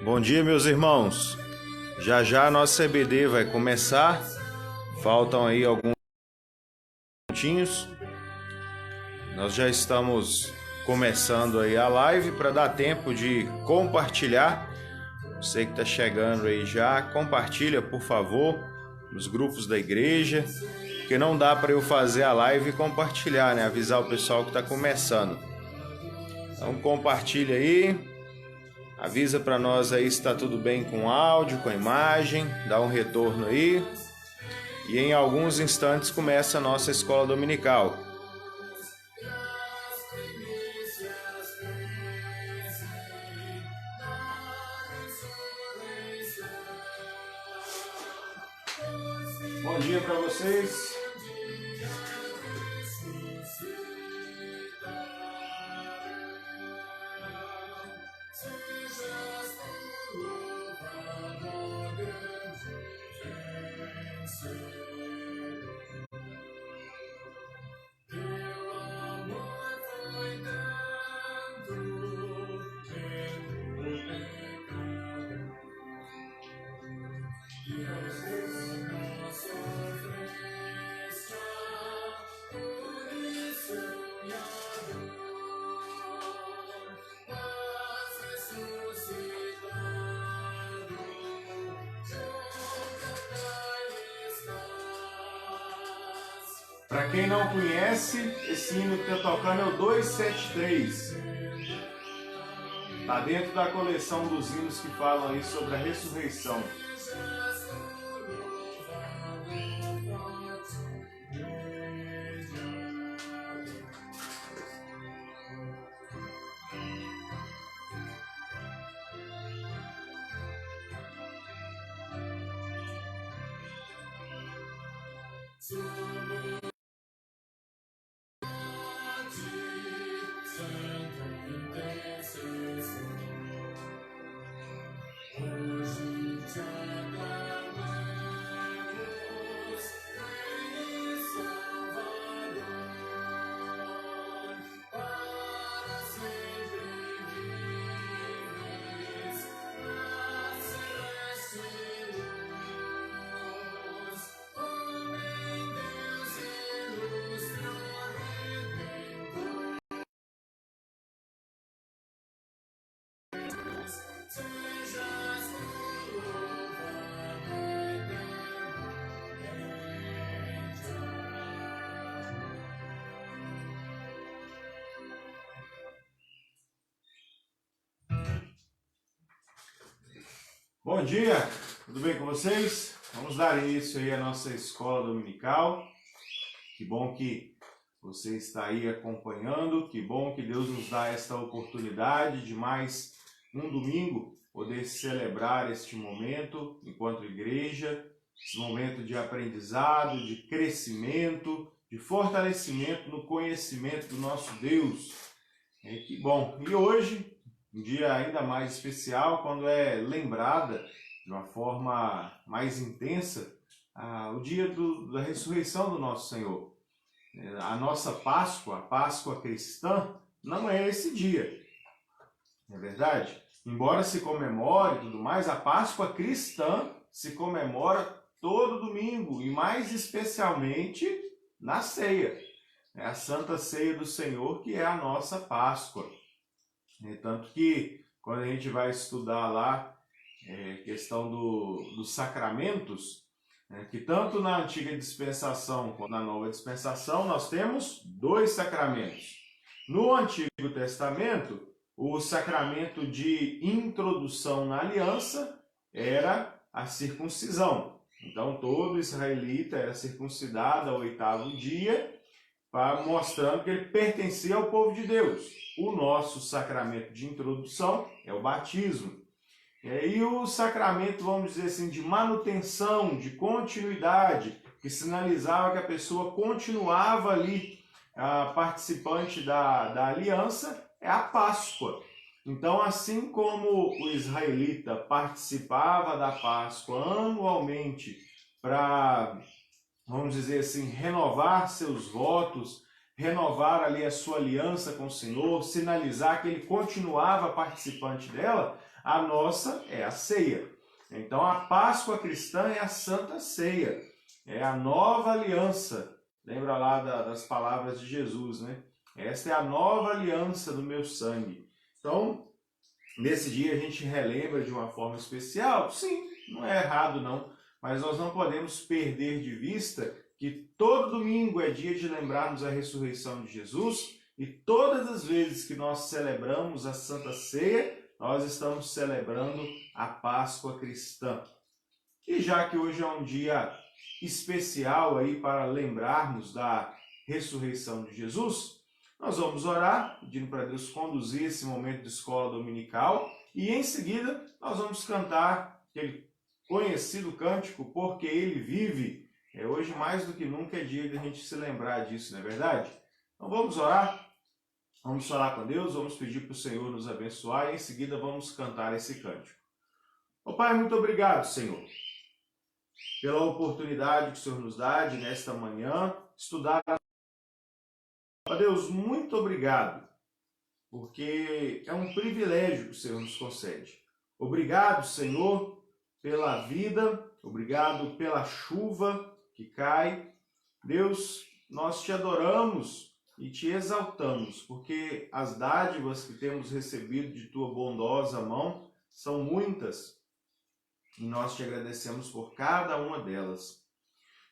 Bom dia, meus irmãos. Já já a nossa EBD vai começar. Faltam aí alguns minutinhos. Nós já estamos começando aí a live para dar tempo de compartilhar. Você que está chegando aí já, compartilha, por favor, nos grupos da igreja, porque não dá para eu fazer a live e compartilhar, né? Avisar o pessoal que está começando. Então compartilha aí. Avisa para nós aí se está tudo bem com o áudio, com a imagem, dá um retorno aí. E em alguns instantes começa a nossa escola dominical. Bom dia para vocês. Para quem não conhece, esse hino que está tocando é o 273. Está dentro da coleção dos hinos que falam aí sobre a ressurreição. Bom dia, tudo bem com vocês? Vamos dar início aí à nossa escola dominical. Que bom que você está aí acompanhando, que bom que Deus nos dá esta oportunidade de mais um domingo poder celebrar este momento enquanto igreja, esse momento de aprendizado, de crescimento, de fortalecimento no conhecimento do nosso Deus. Que bom! E hoje, um dia ainda mais especial, quando é lembrada de uma forma mais intensa o dia da ressurreição do nosso Senhor. A nossa Páscoa, a Páscoa cristã, não é esse dia, não é verdade? Embora se comemore e tudo mais, a Páscoa cristã se comemora todo domingo e mais especialmente na ceia. É a Santa Ceia do Senhor, que é a nossa Páscoa. Tanto que quando a gente vai estudar lá questão dos sacramentos, que tanto na antiga dispensação quanto na nova dispensação nós temos dois sacramentos. No Antigo Testamento, o sacramento de introdução na aliança era a circuncisão. Então todo israelita era circuncidado ao 8º dia, mostrando que ele pertencia ao povo de Deus. O nosso sacramento de introdução é o batismo. E o sacramento, vamos dizer assim, de manutenção, de continuidade, que sinalizava que a pessoa continuava ali participante da aliança, é a Páscoa. Então, assim como o israelita participava da Páscoa anualmente para, vamos dizer assim, renovar seus votos, renovar ali a sua aliança com o Senhor, sinalizar que ele continuava participante dela, A nossa é a ceia. Então a Páscoa cristã é a Santa Ceia, é a nova aliança. Lembra lá das palavras de Jesus, né? Esta é a nova aliança do meu sangue. Então, nesse dia a gente relembra de uma forma especial? Sim, não é errado não, mas nós não podemos perder de vista que todo domingo é dia de lembrarmos a ressurreição de Jesus e todas as vezes que nós celebramos a Santa Ceia, nós estamos celebrando a Páscoa cristã. E já que hoje é um dia especial aí para lembrarmos da ressurreição de Jesus, nós vamos orar, pedindo para Deus conduzir esse momento de escola dominical e em seguida nós vamos cantar aquele conhecido cântico Porque Ele Vive. Hoje mais do que nunca é dia de a gente se lembrar disso, não é verdade? Então vamos orar, vamos falar com Deus, vamos pedir para o Senhor nos abençoar e em seguida vamos cantar esse cântico. Ó Pai, muito obrigado, Senhor, pela oportunidade que o Senhor nos dá de nesta manhã estudar. Ó Deus, muito obrigado, porque é um privilégio que o Senhor nos concede. Obrigado, Senhor, pela vida, obrigado pela chuva que cai. Deus, nós te adoramos e te exaltamos, porque as dádivas que temos recebido de tua bondosa mão são muitas e nós te agradecemos por cada uma delas.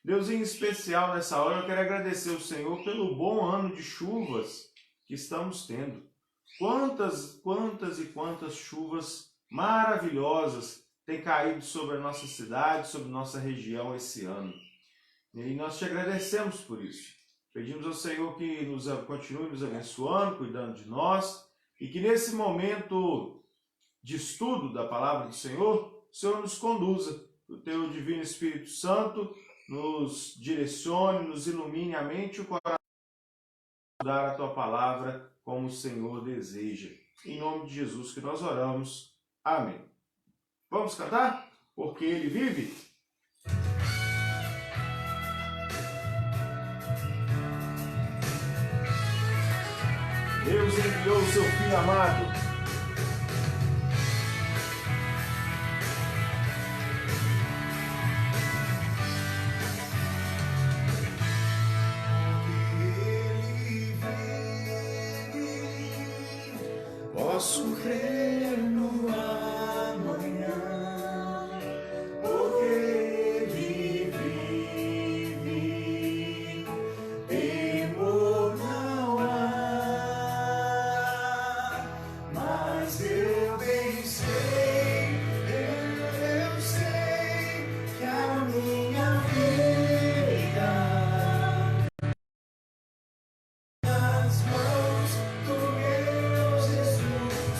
Deus, em especial nessa hora, eu quero agradecer ao Senhor pelo bom ano de chuvas que estamos tendo. Quantas e quantas chuvas maravilhosas têm caído sobre a nossa cidade, sobre nossa região esse ano. E nós te agradecemos por isso. Pedimos ao Senhor que continue nos abençoando, cuidando de nós, e que nesse momento de estudo da palavra do Senhor, o Senhor nos conduza, o teu divino Espírito Santo nos direcione, nos ilumine a mente e o coração para dar a tua palavra como o Senhor deseja. Em nome de Jesus que nós oramos. Amém. Vamos cantar? Porque Ele vive. Deus enviou o seu Filho amado. Posso crer no amanhã, porque Ele vive, temor não há, mas eu bem sei, eu sei que a minha vida nas mãos do meu Jesus.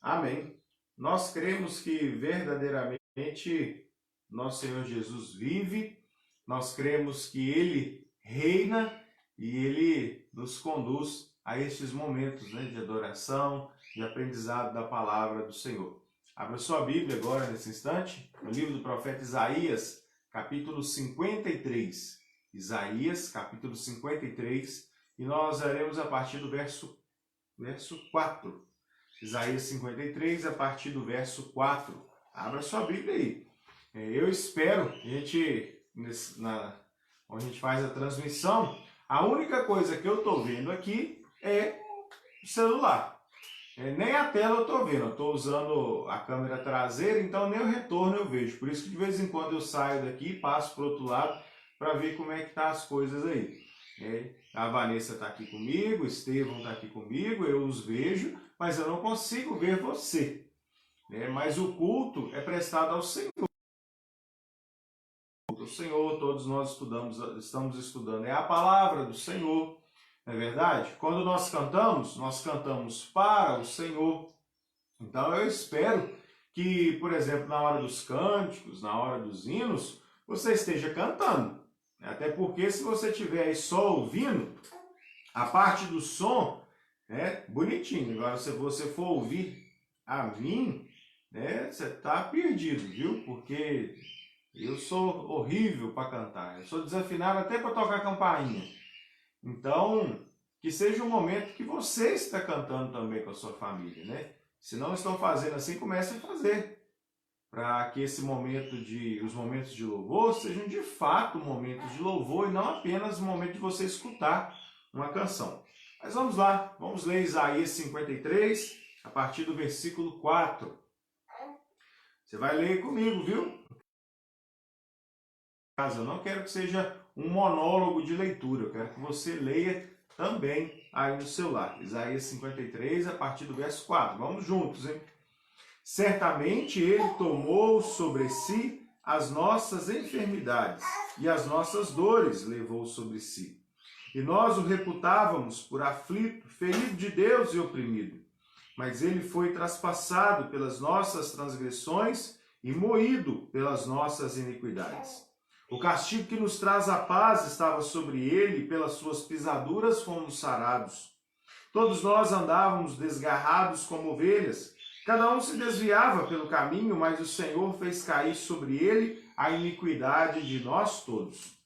Amém. Nós cremos que verdadeiramente nosso Senhor Jesus vive, nós cremos que Ele reina e Ele nos conduz a estes momentos, né, de adoração, de aprendizado da palavra do Senhor. Abra sua Bíblia agora, nesse instante, no livro do profeta Isaías, capítulo 53. Isaías, capítulo 53, e nós leremos a partir do verso 4. Isaías 53, a partir do verso 4. Abra sua Bíblia aí. Eu espero, onde a gente faz a transmissão, a única coisa que eu estou vendo aqui é o celular. Nem a tela eu estou vendo, eu estou usando a câmera traseira, então nem o retorno eu vejo. Por isso que de vez em quando eu saio daqui e passo para o outro lado para ver como é que tá as coisas aí. A Vanessa está aqui comigo, o Estevão está aqui comigo, eu os vejo, mas eu não consigo ver você. Mas o culto é prestado ao Senhor. O Senhor, todos nós estamos estudando, é a palavra do Senhor, não é verdade? Quando nós cantamos para o Senhor. Então eu espero que, por exemplo, na hora dos cânticos, na hora dos hinos, você esteja cantando. Até porque se você estiver aí só ouvindo, a parte do som é bonitinho. Agora, se você for ouvir a mim, você está perdido, viu? Porque eu sou horrível para cantar. Eu sou desafinado até para tocar campainha. Então, que seja um momento que você está cantando também com a sua família, né? Se não estão fazendo assim, comece a fazer. Para que os momentos de louvor sejam de fato momentos de louvor e não apenas o momento de você escutar uma canção. Mas vamos lá, vamos ler Isaías 53, a partir do versículo 4. Você vai ler comigo, viu? Eu não quero que seja um monólogo de leitura, eu quero que você leia também aí no celular. Isaías 53, a partir do verso 4. Vamos juntos, hein? Certamente Ele tomou sobre si as nossas enfermidades e as nossas dores levou sobre si. E nós o reputávamos por aflito, ferido de Deus e oprimido. Mas Ele foi traspassado pelas nossas transgressões e moído pelas nossas iniquidades. O castigo que nos traz a paz estava sobre Ele, e pelas suas pisaduras fomos sarados. Todos nós andávamos desgarrados como ovelhas, cada um se desviava pelo caminho, mas o Senhor fez cair sobre ele a iniquidade de nós todos.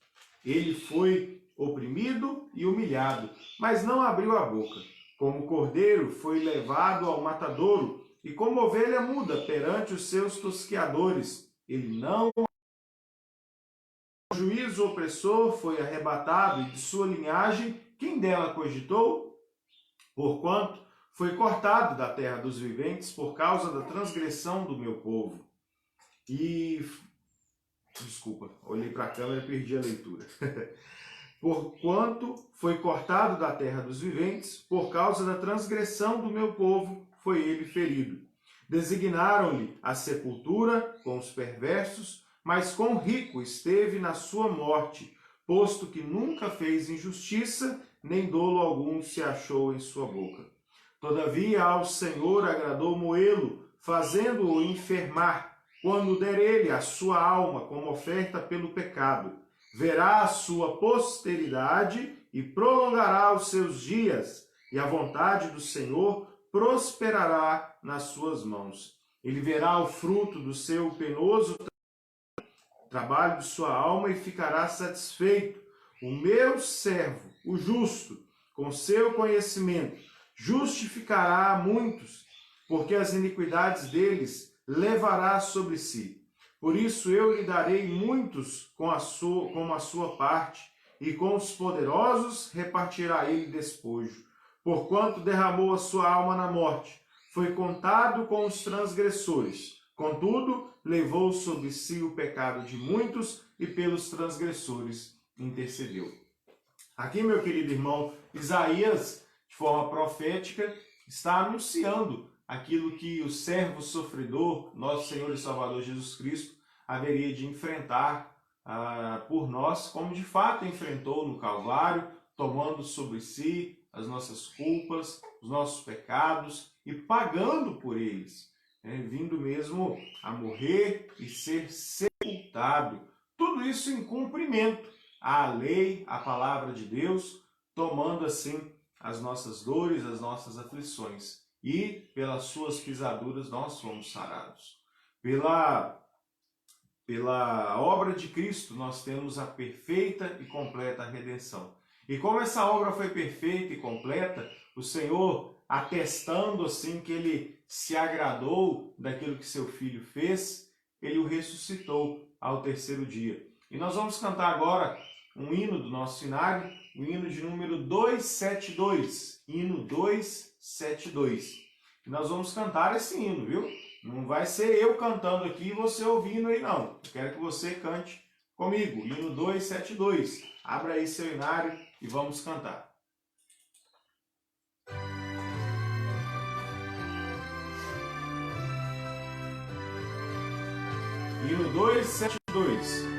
Ele foi oprimido e humilhado, mas não abriu a boca. Como cordeiro foi levado ao matadouro, e como ovelha muda perante os seus tosqueadores. Ele não... O juízo opressor foi arrebatado, e de sua linhagem, quem dela cogitou? Porquanto foi cortado da terra dos viventes por causa da transgressão do meu povo. Desculpa, olhei para a câmera e perdi a leitura. Porquanto foi cortado da terra dos viventes por causa da transgressão do meu povo, foi ele ferido. Designaram-lhe a sepultura com os perversos, mas com o rico esteve na sua morte, posto que nunca fez injustiça, nem dolo algum se achou em sua boca. Todavia ao Senhor agradou moê-lo, fazendo-o enfermar, quando der ele a sua alma como oferta pelo pecado. Verá a sua posteridade e prolongará os seus dias, e a vontade do Senhor prosperará nas suas mãos. Ele verá o fruto do seu penoso trabalho de sua alma e ficará satisfeito. O meu servo, o justo, com seu conhecimento, justificará a muitos, porque as iniquidades deles levará sobre si. Por isso eu lhe darei muitos como a sua parte, e com os poderosos repartirá ele despojo. Porquanto derramou a sua alma na morte, foi contado com os transgressores. Contudo, levou sobre si o pecado de muitos, e pelos transgressores intercedeu. Aqui, meu querido irmão, Isaías, de forma profética, está anunciando aquilo que o servo sofredor, nosso Senhor e Salvador Jesus Cristo, haveria de enfrentar por nós, como de fato enfrentou no Calvário, tomando sobre si as nossas culpas, os nossos pecados, e pagando por eles, vindo mesmo a morrer e ser sepultado. Tudo isso em cumprimento à lei, à palavra de Deus, tomando assim as nossas dores, as nossas aflições. E pelas suas pisaduras nós fomos sarados. Pela obra de Cristo nós temos a perfeita e completa redenção. E como essa obra foi perfeita e completa, o Senhor, atestando assim que Ele se agradou daquilo que seu Filho fez, Ele o ressuscitou ao terceiro dia. E nós vamos cantar agora um hino do nosso cenário, o hino de número 272. Hino 272. E nós vamos cantar esse hino, viu? Não vai ser eu cantando aqui e você ouvindo aí, não. Eu quero que você cante comigo. Hino 272. Abra aí seu hinário e vamos cantar. Hino 272.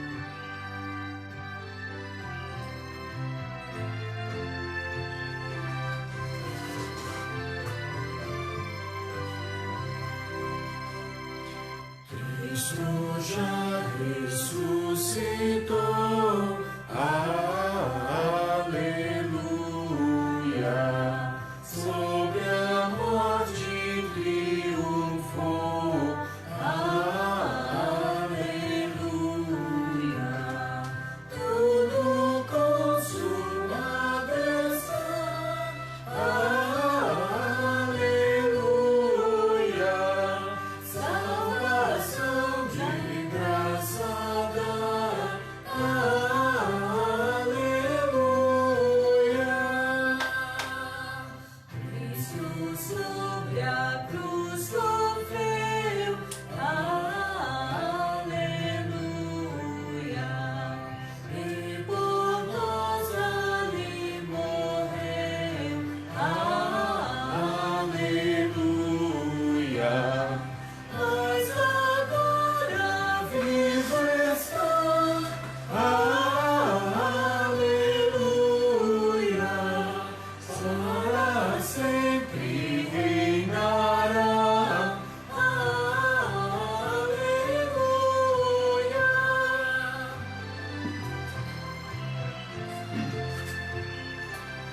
Cristo já ressuscitou, aleluia, sobre a morte triunfou, aleluia, tudo consumado está, aleluia, salvação de graça dá, aleluia. Cristo sobre a cruz sofreu, aleluia, e por nós ali morreu, aleluia. Mas agora vivo está, aleluia, para sempre reinará, aleluia.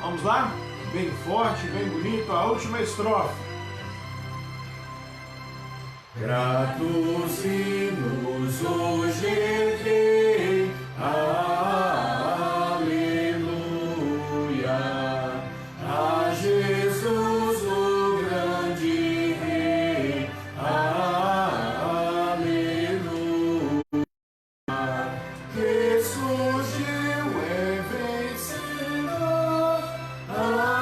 Vamos lá? Bem forte, bem bonito, a última estrofe. Gratos hinos hoje erguei, aleluia, a Jesus o grande Rei, aleluia, que surgiu é vencedor, aleluia,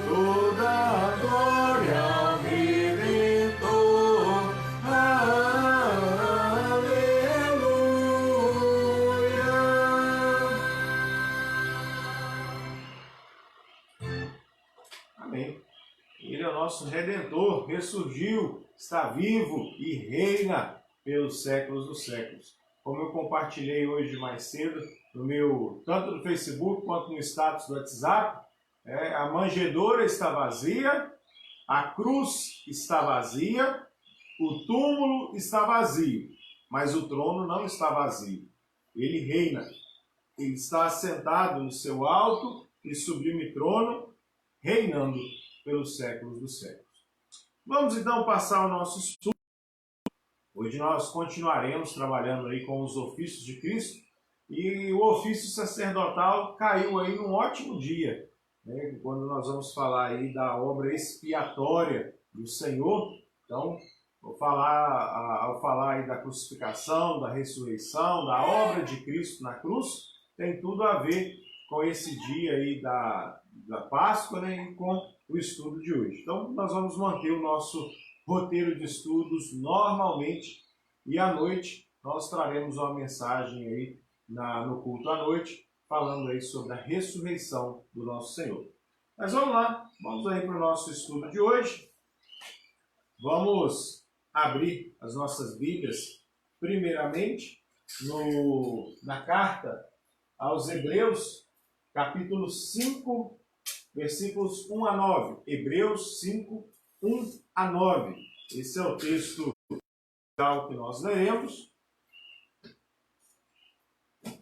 toda a glória ao Redentor, aleluia. Amém. Ele é o nosso Redentor, ressurgiu, está vivo e reina pelos séculos dos séculos. Como eu compartilhei hoje mais cedo, no meu, tanto no Facebook quanto no status do WhatsApp, a manjedoura está vazia, a cruz está vazia, o túmulo está vazio, mas o trono não está vazio. Ele reina, ele está assentado no seu alto e sublime trono, reinando pelos séculos dos séculos. Vamos então passar o nosso estudo. Hoje nós continuaremos trabalhando aí com os ofícios de Cristo e o ofício sacerdotal caiu aí num ótimo dia, né? Quando nós vamos falar aí da obra expiatória do Senhor. Então, ao falar aí da crucificação, da ressurreição, da obra de Cristo na cruz, tem tudo a ver com esse dia aí da Páscoa, né? E com o estudo de hoje. Então, nós vamos manter o nosso roteiro de estudos normalmente e à noite nós traremos uma mensagem aí no culto à noite, falando aí sobre a ressurreição do nosso Senhor. Mas vamos lá, vamos aí para o nosso estudo de hoje. Vamos abrir as nossas Bíblias, primeiramente, na carta aos Hebreus, capítulo 5, versículos 1 a 9. Hebreus 5, 1 a 9. Esse é o texto que nós leremos.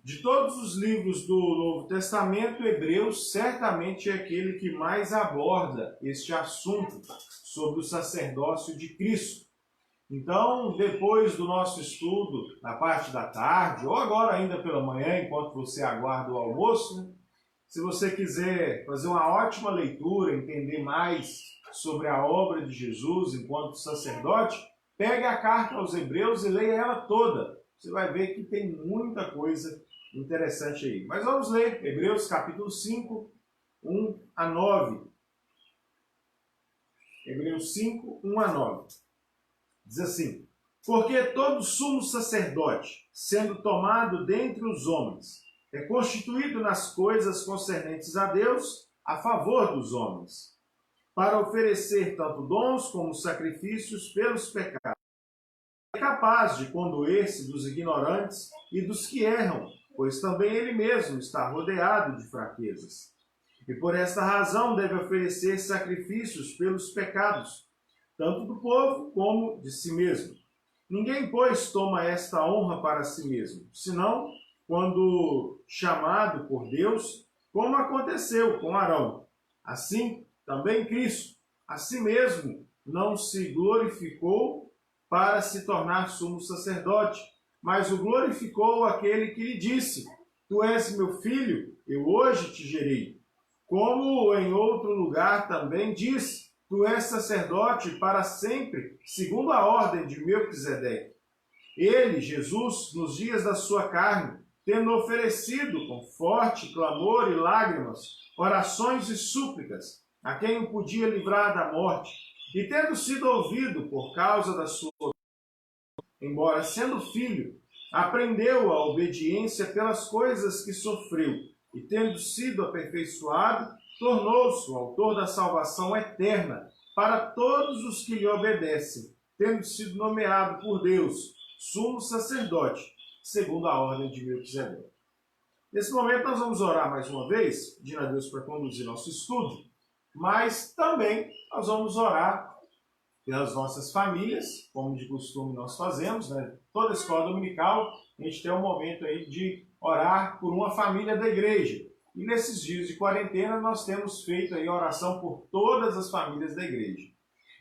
De todos os livros do Novo Testamento, Hebreus certamente é aquele que mais aborda este assunto sobre o sacerdócio de Cristo. Então, depois do nosso estudo, na parte da tarde, ou agora ainda pela manhã, enquanto você aguarda o almoço, se você quiser fazer uma ótima leitura, entender mais sobre a obra de Jesus enquanto sacerdote, pegue a carta aos Hebreus e leia ela toda. Você vai ver que tem muita coisa interessante aí. Mas vamos ler Hebreus capítulo 5, 1 a 9. Hebreus 5, 1 a 9. Diz assim: porque todo sumo sacerdote, sendo tomado dentre os homens, é constituído nas coisas concernentes a Deus, a favor dos homens, para oferecer tanto dons como sacrifícios pelos pecados. É capaz de condoer-se dos ignorantes e dos que erram, pois também ele mesmo está rodeado de fraquezas. E por esta razão deve oferecer sacrifícios pelos pecados, tanto do povo como de si mesmo. Ninguém, pois, toma esta honra para si mesmo, senão quando chamado por Deus, como aconteceu com Arão. Assim, também Cristo, a si mesmo, não se glorificou para se tornar sumo sacerdote, mas o glorificou aquele que lhe disse: Tu és meu filho, eu hoje te gerei. Como em outro lugar também diz: Tu és sacerdote para sempre, segundo a ordem de Melquisedeque. Ele, Jesus, nos dias da sua carne, tendo oferecido com forte clamor e lágrimas, orações e súplicas, a quem o podia livrar da morte, e tendo sido ouvido por causa da sua, embora sendo filho, aprendeu a obediência pelas coisas que sofreu, e tendo sido aperfeiçoado, tornou-se o autor da salvação eterna para todos os que lhe obedecem, tendo sido nomeado por Deus sumo sacerdote, segundo a ordem de Melquisedeque. Nesse momento nós vamos orar mais uma vez, pedindo a Deus para conduzir nosso estudo, mas também nós vamos orar pelas nossas famílias, como de costume nós fazemos, né? Toda escola dominical, a gente tem um momento aí de orar por uma família da igreja. E nesses dias de quarentena nós temos feito aí oração por todas as famílias da igreja.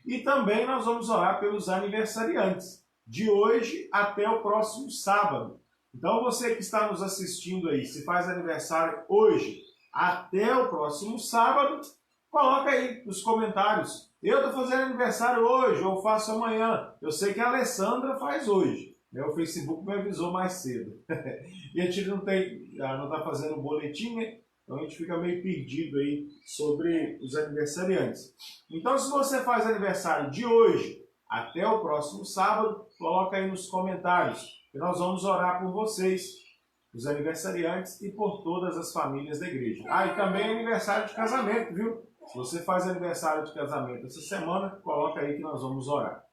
E também nós vamos orar pelos aniversariantes, de hoje até o próximo sábado. Então você que está nos assistindo aí, se faz aniversário hoje até o próximo sábado, coloca aí nos comentários: eu estou fazendo aniversário hoje, ou faço amanhã. Eu sei que a Alessandra faz hoje. O Facebook me avisou mais cedo. E a gente não está fazendo boletim, né? Então a gente fica meio perdido aí sobre os aniversariantes. Então, se você faz aniversário de hoje até o próximo sábado, coloca aí nos comentários, que nós vamos orar por vocês, os aniversariantes, e por todas as famílias da igreja. E também é aniversário de casamento, viu? Se você faz aniversário de casamento essa semana, coloca aí que nós vamos orar.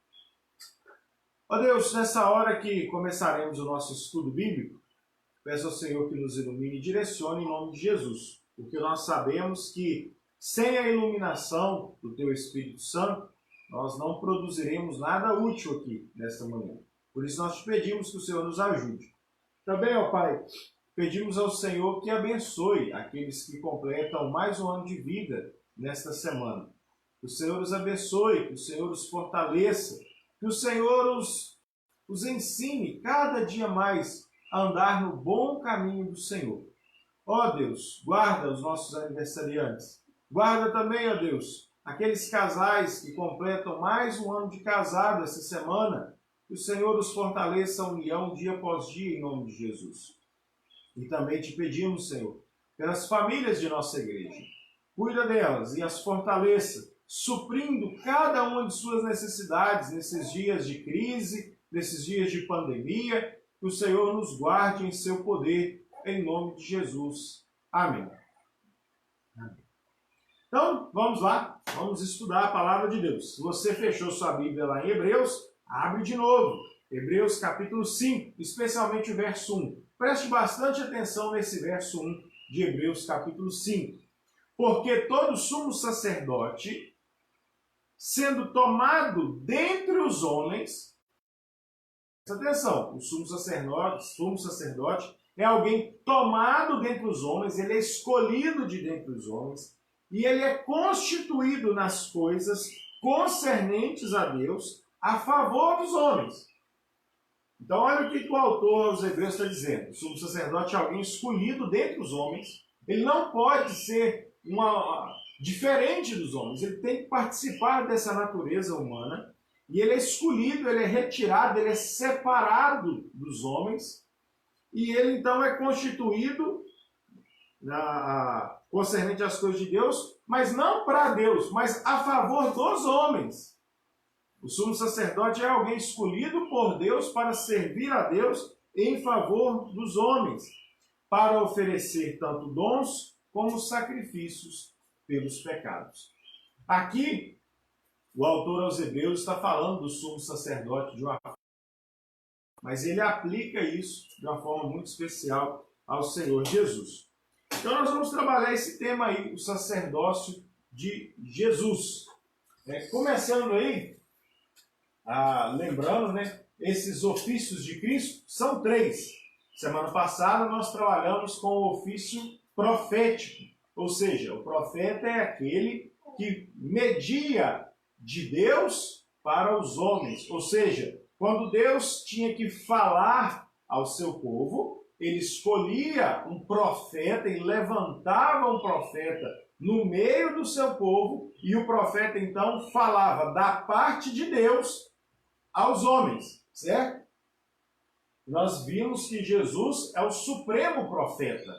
Ó Deus, nessa hora que começaremos o nosso estudo bíblico, peço ao Senhor que nos ilumine e direcione em nome de Jesus, porque nós sabemos que sem a iluminação do Teu Espírito Santo, nós não produziremos nada útil aqui nesta manhã. Por isso nós te pedimos que o Senhor nos ajude. Também, ó Pai, pedimos ao Senhor que abençoe aqueles que completam mais um ano de vida nesta semana. Que o Senhor os abençoe, que o Senhor os fortaleça, que o Senhor os ensine cada dia mais a andar no bom caminho do Senhor. Ó Deus, guarda os nossos aniversariantes. Guarda também, ó Deus, aqueles casais que completam mais um ano de casado essa semana. Que o Senhor os fortaleça a união dia após dia, em nome de Jesus. E também te pedimos, Senhor, pelas famílias de nossa igreja. Cuida delas e as fortaleça, suprindo cada uma de suas necessidades nesses dias de crise, nesses dias de pandemia. Que o Senhor nos guarde em seu poder, em nome de Jesus. Amém. Amém. Então, vamos lá, vamos estudar a palavra de Deus. Se você fechou sua Bíblia lá em Hebreus, abre de novo. Hebreus capítulo 5, especialmente o verso 1. Preste bastante atenção nesse verso 1 de Hebreus capítulo 5. Porque todo sumo sacerdote, sendo tomado dentre os homens, presta atenção, o sumo sacerdote é alguém tomado dentre os homens, ele é escolhido de dentre os homens, e ele é constituído nas coisas concernentes a Deus, a favor dos homens. Então, olha o que o autor aos Hebreus está dizendo. O sumo sacerdote é alguém escolhido dentre os homens. Ele não pode ser diferente dos homens. Ele tem que participar dessa natureza humana. E ele é escolhido, ele é retirado, ele é separado dos homens. E ele, então, é constituído concernente às coisas de Deus, mas não para Deus, mas a favor dos homens. O sumo sacerdote é alguém escolhido por Deus para servir a Deus em favor dos homens, para oferecer tanto dons como sacrifícios pelos pecados. Aqui, o autor aos Hebreus está falando do sumo sacerdote de uma forma, mas ele aplica isso de uma forma muito especial ao Senhor Jesus. Então nós vamos trabalhar esse tema aí, o sacerdócio de Jesus. Começando aí, lembrando, né, esses ofícios de Cristo são 3. Semana passada nós trabalhamos com o ofício profético, ou seja, o profeta é aquele que media de Deus para os homens, ou seja, quando Deus tinha que falar ao seu povo, ele escolhia um profeta e levantava um profeta no meio do seu povo, e o profeta então falava da parte de Deus aos homens, certo? Nós vimos que Jesus é o supremo profeta.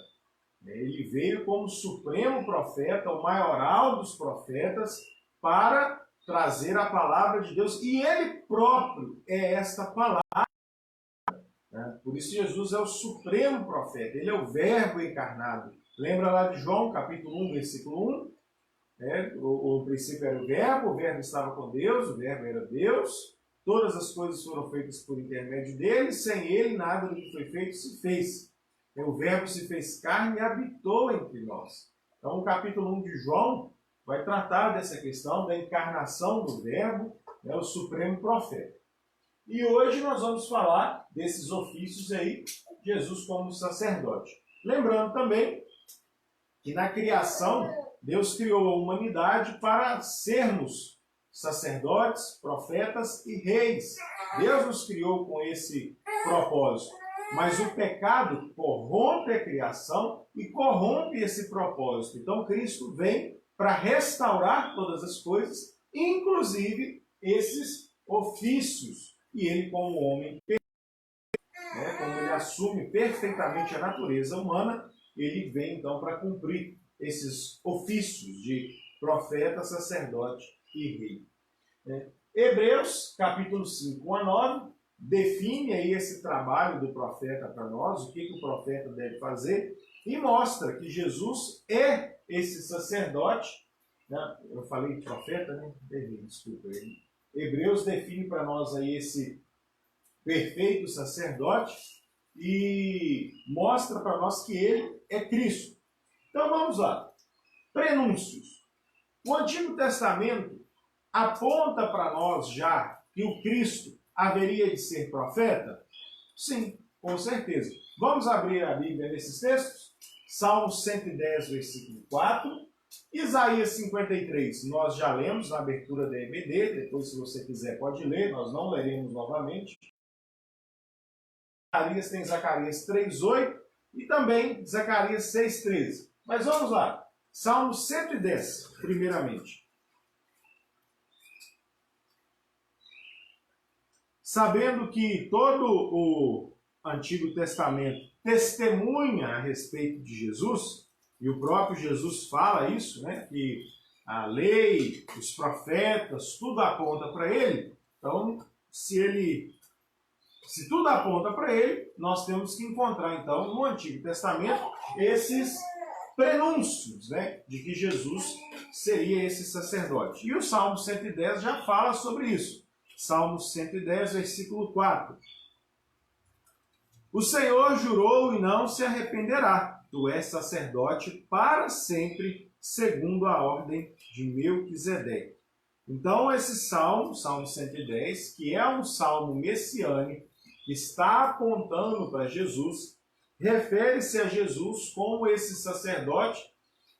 Ele veio como supremo profeta, o maioral dos profetas, para trazer a palavra de Deus. E ele próprio é esta palavra. Por isso Jesus é o supremo profeta. Ele é o verbo encarnado. Lembra lá de João, capítulo 1, versículo 1? O princípio era o verbo estava com Deus, o verbo era Deus. Todas as coisas foram feitas por intermédio dele, sem ele nada do que foi feito se fez. O verbo se fez carne e habitou entre nós. Então o capítulo 1 de João vai tratar dessa questão da encarnação do verbo, o supremo profeta. E hoje nós vamos falar desses ofícios aí, Jesus como sacerdote. Lembrando também que na criação, Deus criou a humanidade para sermos sacerdotes, profetas e reis. Deus nos criou com esse propósito. Mas o pecado corrompe a criação e corrompe esse propósito. Então Cristo vem para restaurar todas as coisas, inclusive esses ofícios. E ele, como homem, como ele assume perfeitamente a natureza humana, ele vem então para cumprir esses ofícios de profeta, sacerdote e rei. Hebreus, capítulo 5, 1 a 9, define aí esse trabalho do profeta para nós, o que o profeta deve fazer, e mostra que Jesus é esse sacerdote. Eu falei profeta, né? Desculpa. Hebreus define para nós aí esse perfeito sacerdote e mostra para nós que ele é Cristo. Então vamos lá. Prenúncios. O Antigo Testamento aponta para nós já que o Cristo haveria de ser profeta? Sim, com certeza. Vamos abrir a Bíblia nesses textos? Salmo 110, versículo 4. Isaías 53, nós já lemos na abertura da EBD, depois se você quiser pode ler, nós não leremos novamente. Tem Zacarias 3:8 e também Zacarias 6:13. Mas vamos lá, Salmo 110, primeiramente. Sabendo que todo o Antigo Testamento testemunha a respeito de Jesus, e o próprio Jesus fala isso, né? Que a lei, os profetas, tudo aponta para ele. Então, se tudo aponta para ele, nós temos que encontrar, então, no Antigo Testamento, esses prenúncios, né? De que Jesus seria esse sacerdote. E o Salmo 110 já fala sobre isso. Salmo 110, versículo 4. O Senhor jurou e não se arrependerá. Tu és sacerdote para sempre segundo a ordem de Melquisedeque. Então, esse salmo, Salmo 110, que é um salmo messiânico, que está apontando para Jesus, refere-se a Jesus como esse sacerdote,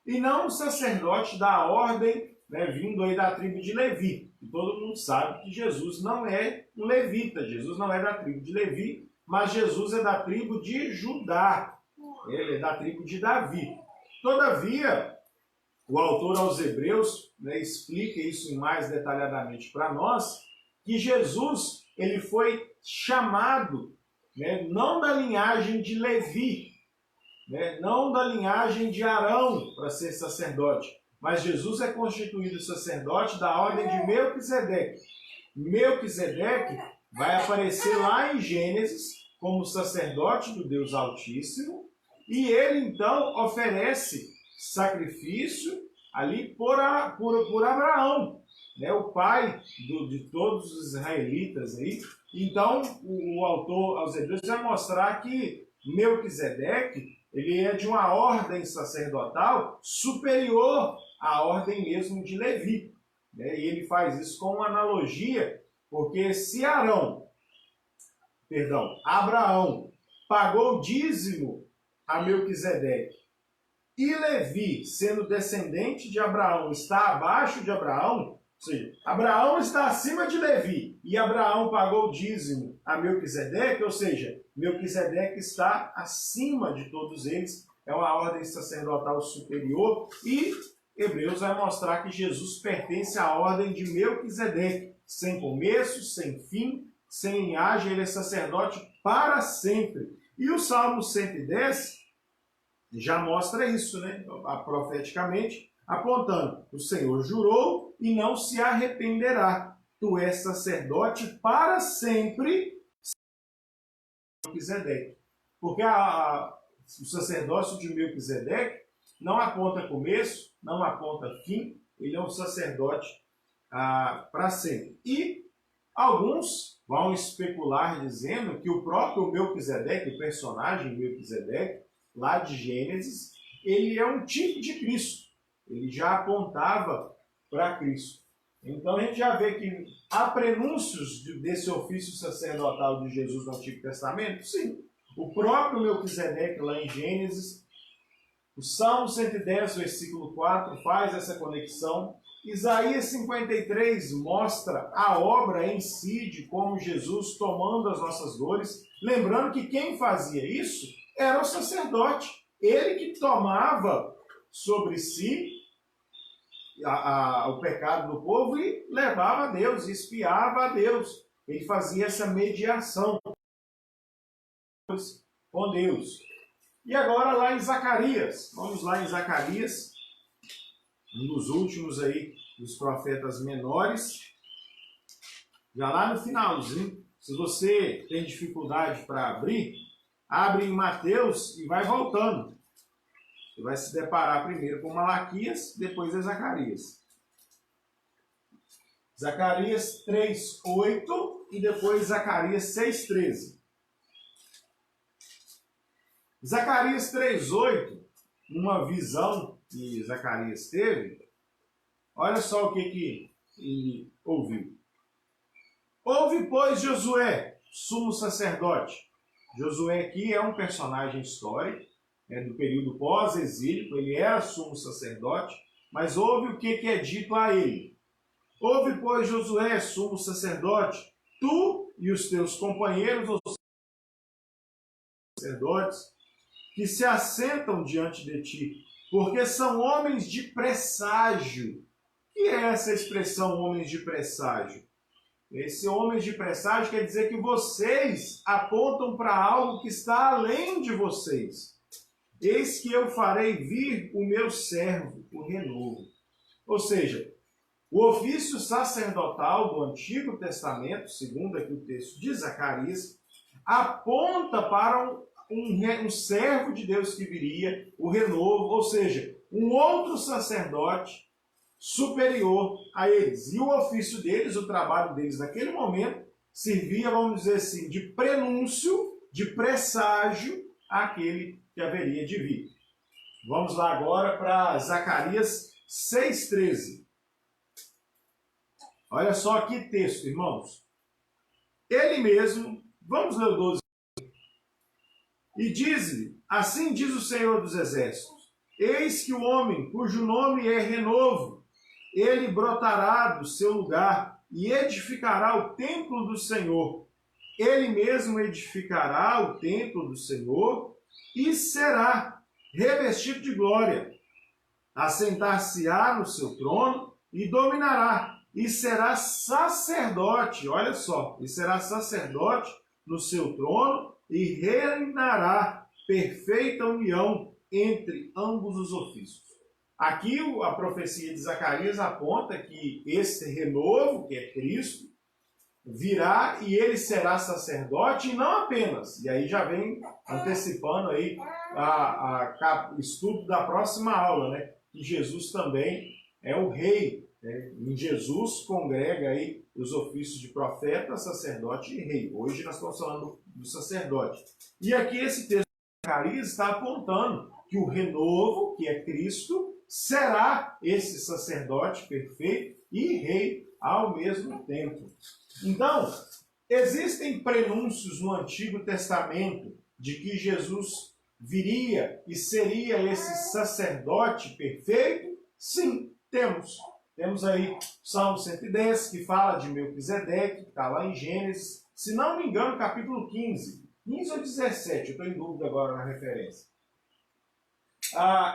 e não um sacerdote da ordem, vindo aí da tribo de Levi. E todo mundo sabe que Jesus não é um levita, Jesus não é da tribo de Levi, mas Jesus é da tribo de Judá, ele é da tribo de Davi. Todavia, o autor aos Hebreus explica isso mais detalhadamente para nós, que Jesus ele foi chamado não da linhagem de Levi, não da linhagem de Arão para ser sacerdote, mas Jesus é constituído sacerdote da ordem de Melquisedeque. Melquisedeque vai aparecer lá em Gênesis como sacerdote do Deus Altíssimo, e ele então oferece sacrifício ali por Abraão, o pai de todos os israelitas aí. Então o autor aos Hebreus vai mostrar que Melquisedeque ele é de uma ordem sacerdotal superior à ordem mesmo de Levi. E ele faz isso com uma analogia, porque se Abraão pagou dízimo a Melquisedeque, e Levi, sendo descendente de Abraão, está abaixo de Abraão, ou seja, Abraão está acima de Levi, e Abraão pagou dízimo a Melquisedeque, ou seja, Melquisedeque está acima de todos eles, é uma ordem sacerdotal superior, e Hebreus vai mostrar que Jesus pertence à ordem de Melquisedeque, sem começo, sem fim, sem linhagem, ele é sacerdote para sempre. E o Salmo 110 já mostra isso, profeticamente, apontando: o Senhor jurou e não se arrependerá. Tu és sacerdote para sempre, Melquisedeque. Porque o sacerdócio de Melquisedeque não aponta começo, não aponta fim, ele é um sacerdote para sempre. E alguns vão especular dizendo que o próprio Melquisedeque, o personagem Melquisedeque, lá de Gênesis, ele é um tipo de Cristo. Ele já apontava para Cristo. Então a gente já vê que há prenúncios desse ofício sacerdotal de Jesus no Antigo Testamento? Sim. O próprio Melquisedeque lá em Gênesis, o Salmo 110, versículo 4, faz essa conexão. Isaías 53 mostra a obra em si de como Jesus tomando as nossas dores. Lembrando que quem fazia isso era o sacerdote. Ele que tomava sobre si o pecado do povo e levava a Deus, espiava a Deus. Ele fazia essa mediação com Deus. E agora lá em Zacarias, vamos lá em Zacarias, um dos últimos aí dos profetas menores, já lá no finalzinho. Se você tem dificuldade para abrir, abre em Mateus e vai voltando. Você vai se deparar primeiro com Malaquias, depois é Zacarias. Zacarias 3:8 e depois Zacarias 6:13. Zacarias 3:8, uma visão que Zacarias teve, olha só o que ele ouviu. Ouve, pois, Josué, sumo sacerdote. Josué aqui é um personagem histórico, do período pós-exílico, ele era sumo sacerdote, mas ouve o que é dito a ele. Ouve, pois, Josué, sumo sacerdote, tu e os teus companheiros, os sacerdotes, que se assentam diante de ti, porque são homens de presságio. O que é essa expressão, homens de presságio? Esse homens de presságio quer dizer que vocês apontam para algo que está além de vocês. Eis que eu farei vir o meu servo, o renovo. Ou seja, o ofício sacerdotal do Antigo Testamento, segundo aqui o texto de Zacarias, aponta para um servo de Deus que viria, o renovo, ou seja, um outro sacerdote superior a eles. E o ofício deles, o trabalho deles naquele momento, servia, vamos dizer assim, de prenúncio, de presságio àquele que haveria de vir. Vamos lá agora para Zacarias 6,13. Olha só que texto, irmãos. Ele mesmo, vamos ler o 12. E diz-lhe, assim diz o Senhor dos Exércitos, eis que o homem cujo nome é Renovo, ele brotará do seu lugar e edificará o templo do Senhor. Ele mesmo edificará o templo do Senhor e será revestido de glória. Assentar-se-á no seu trono e dominará, e será sacerdote, olha só, e será sacerdote no seu trono e reinará perfeita união entre ambos os ofícios. Aqui a profecia de Zacarias aponta que esse renovo, que é Cristo, virá e ele será sacerdote e não apenas. E aí já vem antecipando aí o estudo da próxima aula, né? Que Jesus também é o rei. Né? Em Jesus congrega aí os ofícios de profeta, sacerdote e rei. Hoje nós estamos falando do sacerdote. E aqui esse texto de Zacarias está apontando que o renovo, que é Cristo, será esse sacerdote perfeito e rei ao mesmo tempo. Então, existem prenúncios no Antigo Testamento de que Jesus viria e seria esse sacerdote perfeito? Sim, temos. Temos aí Salmo 110, que fala de Melquisedeque, que está lá em Gênesis, se não me engano, capítulo 15. 15 ou 17, eu estou em dúvida agora na referência.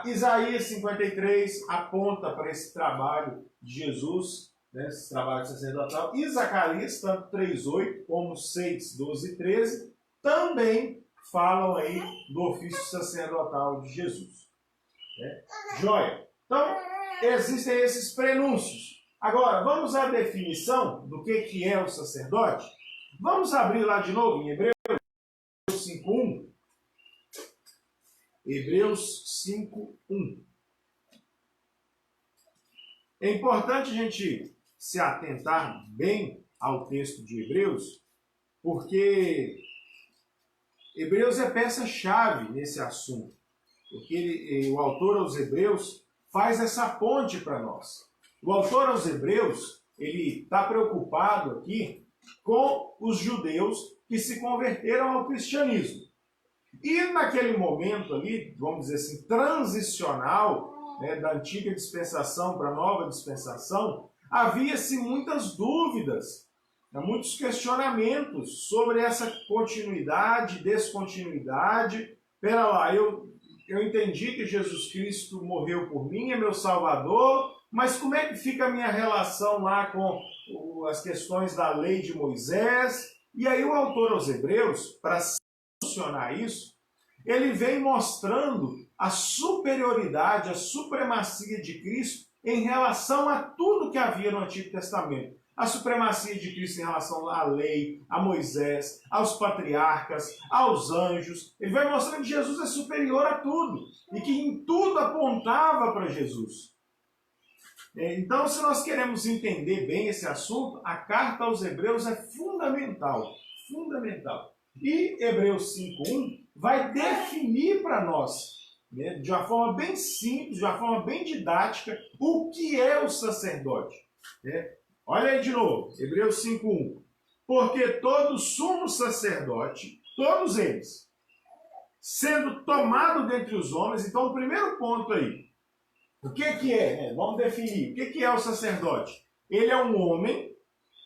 Isaías 53 aponta para esse trabalho de Jesus, né, esse trabalho sacerdotal. E Zacarias, tanto 3:8 como 6:12 e 13, também falam aí do ofício sacerdotal de Jesus. Né? Joia. Então, existem esses prenúncios. Agora, vamos à definição do que é o sacerdote? Vamos abrir lá de novo em Hebreus 5:1. Hebreus 5:1. É importante a gente se atentar bem ao texto de Hebreus, porque Hebreus é peça-chave nesse assunto. Porque o autor aos Hebreus faz essa ponte para nós. O autor aos Hebreus, ele está preocupado aqui com os judeus que se converteram ao cristianismo. E naquele momento ali, vamos dizer assim, transicional, né, da antiga dispensação para a nova dispensação, havia-se muitas dúvidas, né, muitos questionamentos sobre essa continuidade, descontinuidade. Pera lá, eu entendi que Jesus Cristo morreu por mim, é meu Salvador, mas como é que fica a minha relação lá com as questões da lei de Moisés? E aí o autor aos Hebreus, para solucionar isso, ele vem mostrando a superioridade, a supremacia de Cristo em relação a tudo que havia no Antigo Testamento. A supremacia de Cristo em relação à lei, a Moisés, aos patriarcas, aos anjos. Ele vai mostrando que Jesus é superior a tudo e que em tudo apontava para Jesus. Então, se nós queremos entender bem esse assunto, a carta aos Hebreus é fundamental. Fundamental. E Hebreus 5:1 vai definir para nós, né, de uma forma bem simples, de uma forma bem didática, o que é o sacerdote. Né? Olha aí de novo, Hebreus 5:1. Porque todo sumo sacerdote, todos eles, sendo tomado dentre os homens, então o primeiro ponto aí, o que é? Vamos definir, o que é o sacerdote? Ele é um homem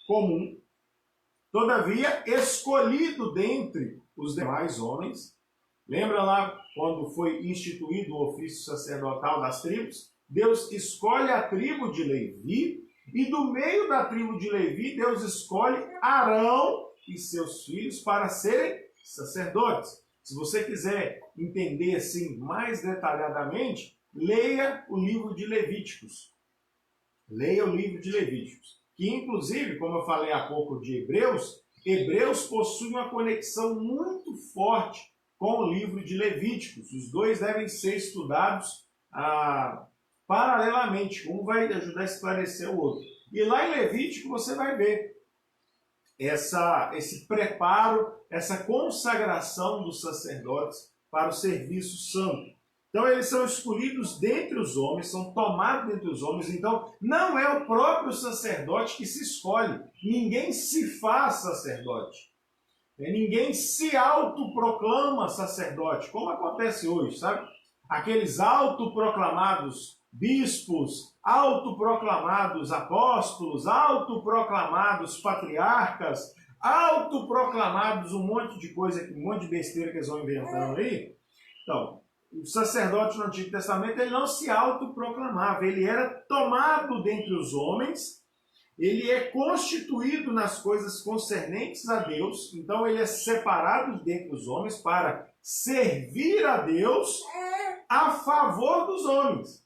comum, todavia escolhido dentre os demais homens. Lembra lá quando foi instituído o ofício sacerdotal das tribos? Deus escolhe a tribo de Levi, e do meio da tribo de Levi, Deus escolhe Arão e seus filhos para serem sacerdotes. Se você quiser entender assim mais detalhadamente, leia o livro de Levíticos. Leia o livro de Levíticos. Que inclusive, como eu falei há pouco de Hebreus possui uma conexão muito forte com o livro de Levíticos. Os dois devem ser estudados paralelamente. Um vai ajudar a esclarecer o outro. E lá em Levítico você vai ver esse preparo, essa consagração dos sacerdotes para o serviço santo. Então eles são escolhidos dentre os homens, são tomados dentre os homens. Então não é o próprio sacerdote que se escolhe. Ninguém se faz sacerdote. Ninguém se autoproclama sacerdote, como acontece hoje, sabe? Aqueles autoproclamados bispos, autoproclamados apóstolos, autoproclamados patriarcas, autoproclamados um monte de coisa, um monte de besteira que eles vão inventando aí. Então, o sacerdote no Antigo Testamento ele não se autoproclamava, ele era tomado dentre os homens, ele é constituído nas coisas concernentes a Deus, então ele é separado dentre os homens para servir a Deus a favor dos homens.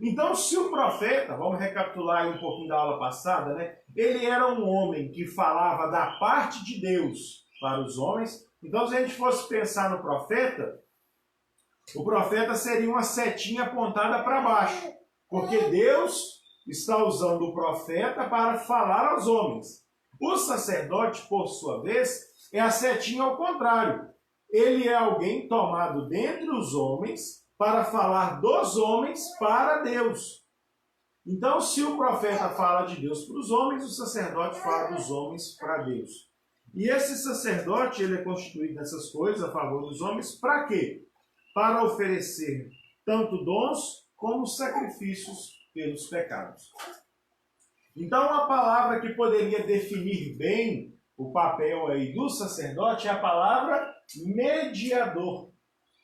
Então, se o profeta, vamos recapitular aí um pouquinho da aula passada, né? Ele era um homem que falava da parte de Deus para os homens. Então, se a gente fosse pensar no profeta, o profeta seria uma setinha apontada para baixo, porque Deus está usando o profeta para falar aos homens. O sacerdote, por sua vez, é a setinha ao contrário. Ele é alguém tomado dentre os homens para falar dos homens para Deus. Então, se o profeta fala de Deus para os homens, o sacerdote fala dos homens para Deus. E esse sacerdote, ele é constituído nessas coisas a favor dos homens, para quê? Para oferecer tanto dons como sacrifícios pelos pecados. Então, a palavra que poderia definir bem o papel aí do sacerdote é a palavra mediador.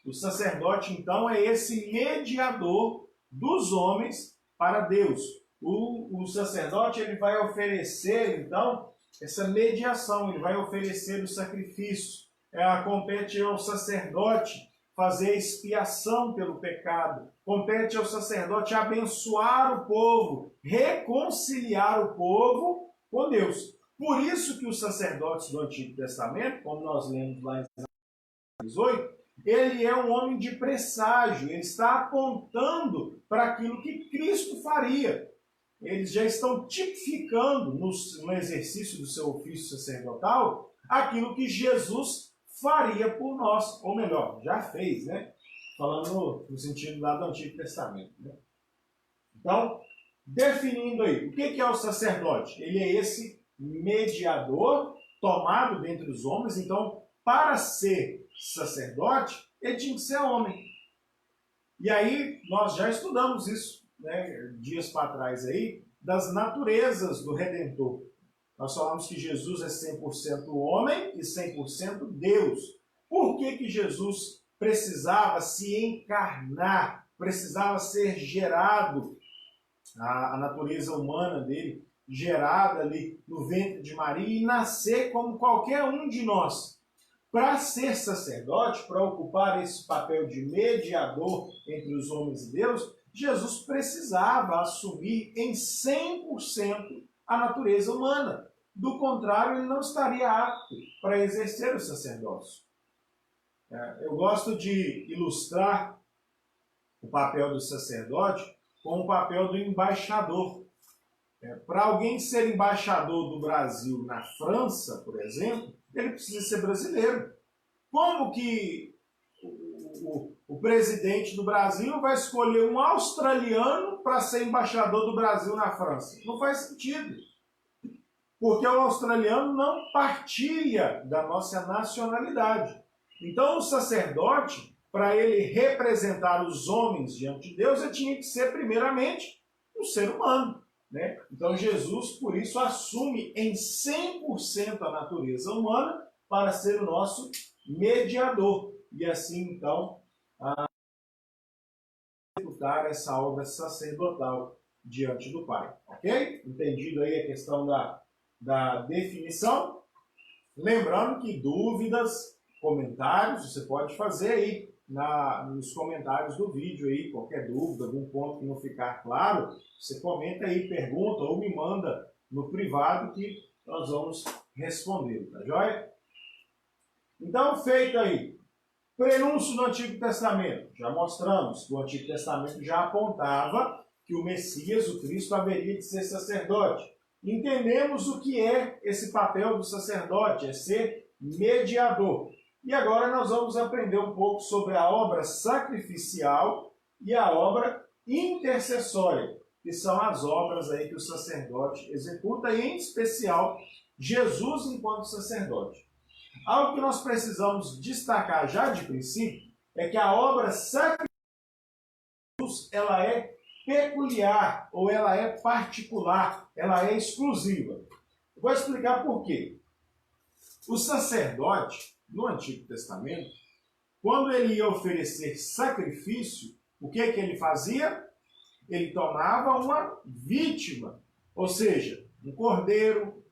O sacerdote, então, é esse mediador dos homens para Deus. O sacerdote ele vai oferecer, então, essa mediação, ele vai oferecer o sacrifício. Compete ao sacerdote fazer expiação pelo pecado. Compete ao sacerdote abençoar o povo, reconciliar o povo com Deus. Por isso que os sacerdotes do Antigo Testamento, como nós lemos lá em Isaías 8, ele é um homem de presságio, ele está apontando para aquilo que Cristo faria. Eles já estão tipificando no exercício do seu ofício sacerdotal aquilo que Jesus faria por nós, ou melhor, já fez, né? Falando no sentido lá do Antigo Testamento. Né? Então, definindo aí, o que é o sacerdote? Ele é esse mediador tomado dentre os homens. Então, para ser sacerdote, ele tinha que ser homem. E aí, nós já estudamos isso, né, dias para trás aí, das naturezas do Redentor. Nós falamos que Jesus é 100% homem e 100% Deus. Por que Jesus precisava se encarnar, precisava ser gerado, a natureza humana dele, gerada ali no ventre de Maria e nascer como qualquer um de nós? Para ser sacerdote, para ocupar esse papel de mediador entre os homens e Deus, Jesus precisava assumir em 100% a natureza humana. Do contrário, ele não estaria apto para exercer o sacerdócio. Eu gosto de ilustrar o papel do sacerdote com o papel do embaixador. Para alguém ser embaixador do Brasil na França, por exemplo, ele precisa ser brasileiro. Como que o presidente do Brasil vai escolher um australiano para ser embaixador do Brasil na França? Não faz sentido. Porque o australiano não partilha da nossa nacionalidade. Então o sacerdote, para ele representar os homens diante de Deus, ele tinha que ser primeiramente um ser humano. Né? Então Jesus, por isso, assume em 100% a natureza humana para ser o nosso mediador. E assim, então, executar essa obra sacerdotal diante do Pai. Ok? Entendido aí a questão da definição? Lembrando que dúvidas, comentários, você pode fazer aí nos comentários do vídeo aí, qualquer dúvida, algum ponto que não ficar claro, você comenta aí, pergunta ou me manda no privado que nós vamos responder, tá joia? Então, feito aí, prenúncio do Antigo Testamento, já mostramos que o Antigo Testamento já apontava que o Messias, o Cristo, haveria de ser sacerdote. Entendemos o que é esse papel do sacerdote, é ser mediador. E agora nós vamos aprender um pouco sobre a obra sacrificial e a obra intercessória, que são as obras aí que o sacerdote executa, e em especial Jesus enquanto sacerdote. Algo que nós precisamos destacar já de princípio é que a obra sacrificial ela é peculiar, ou ela é particular, ela é exclusiva. Eu vou explicar por quê. O sacerdote, no Antigo Testamento, quando ele ia oferecer sacrifício, o que ele fazia? Ele tomava uma vítima, ou seja, um cordeiro,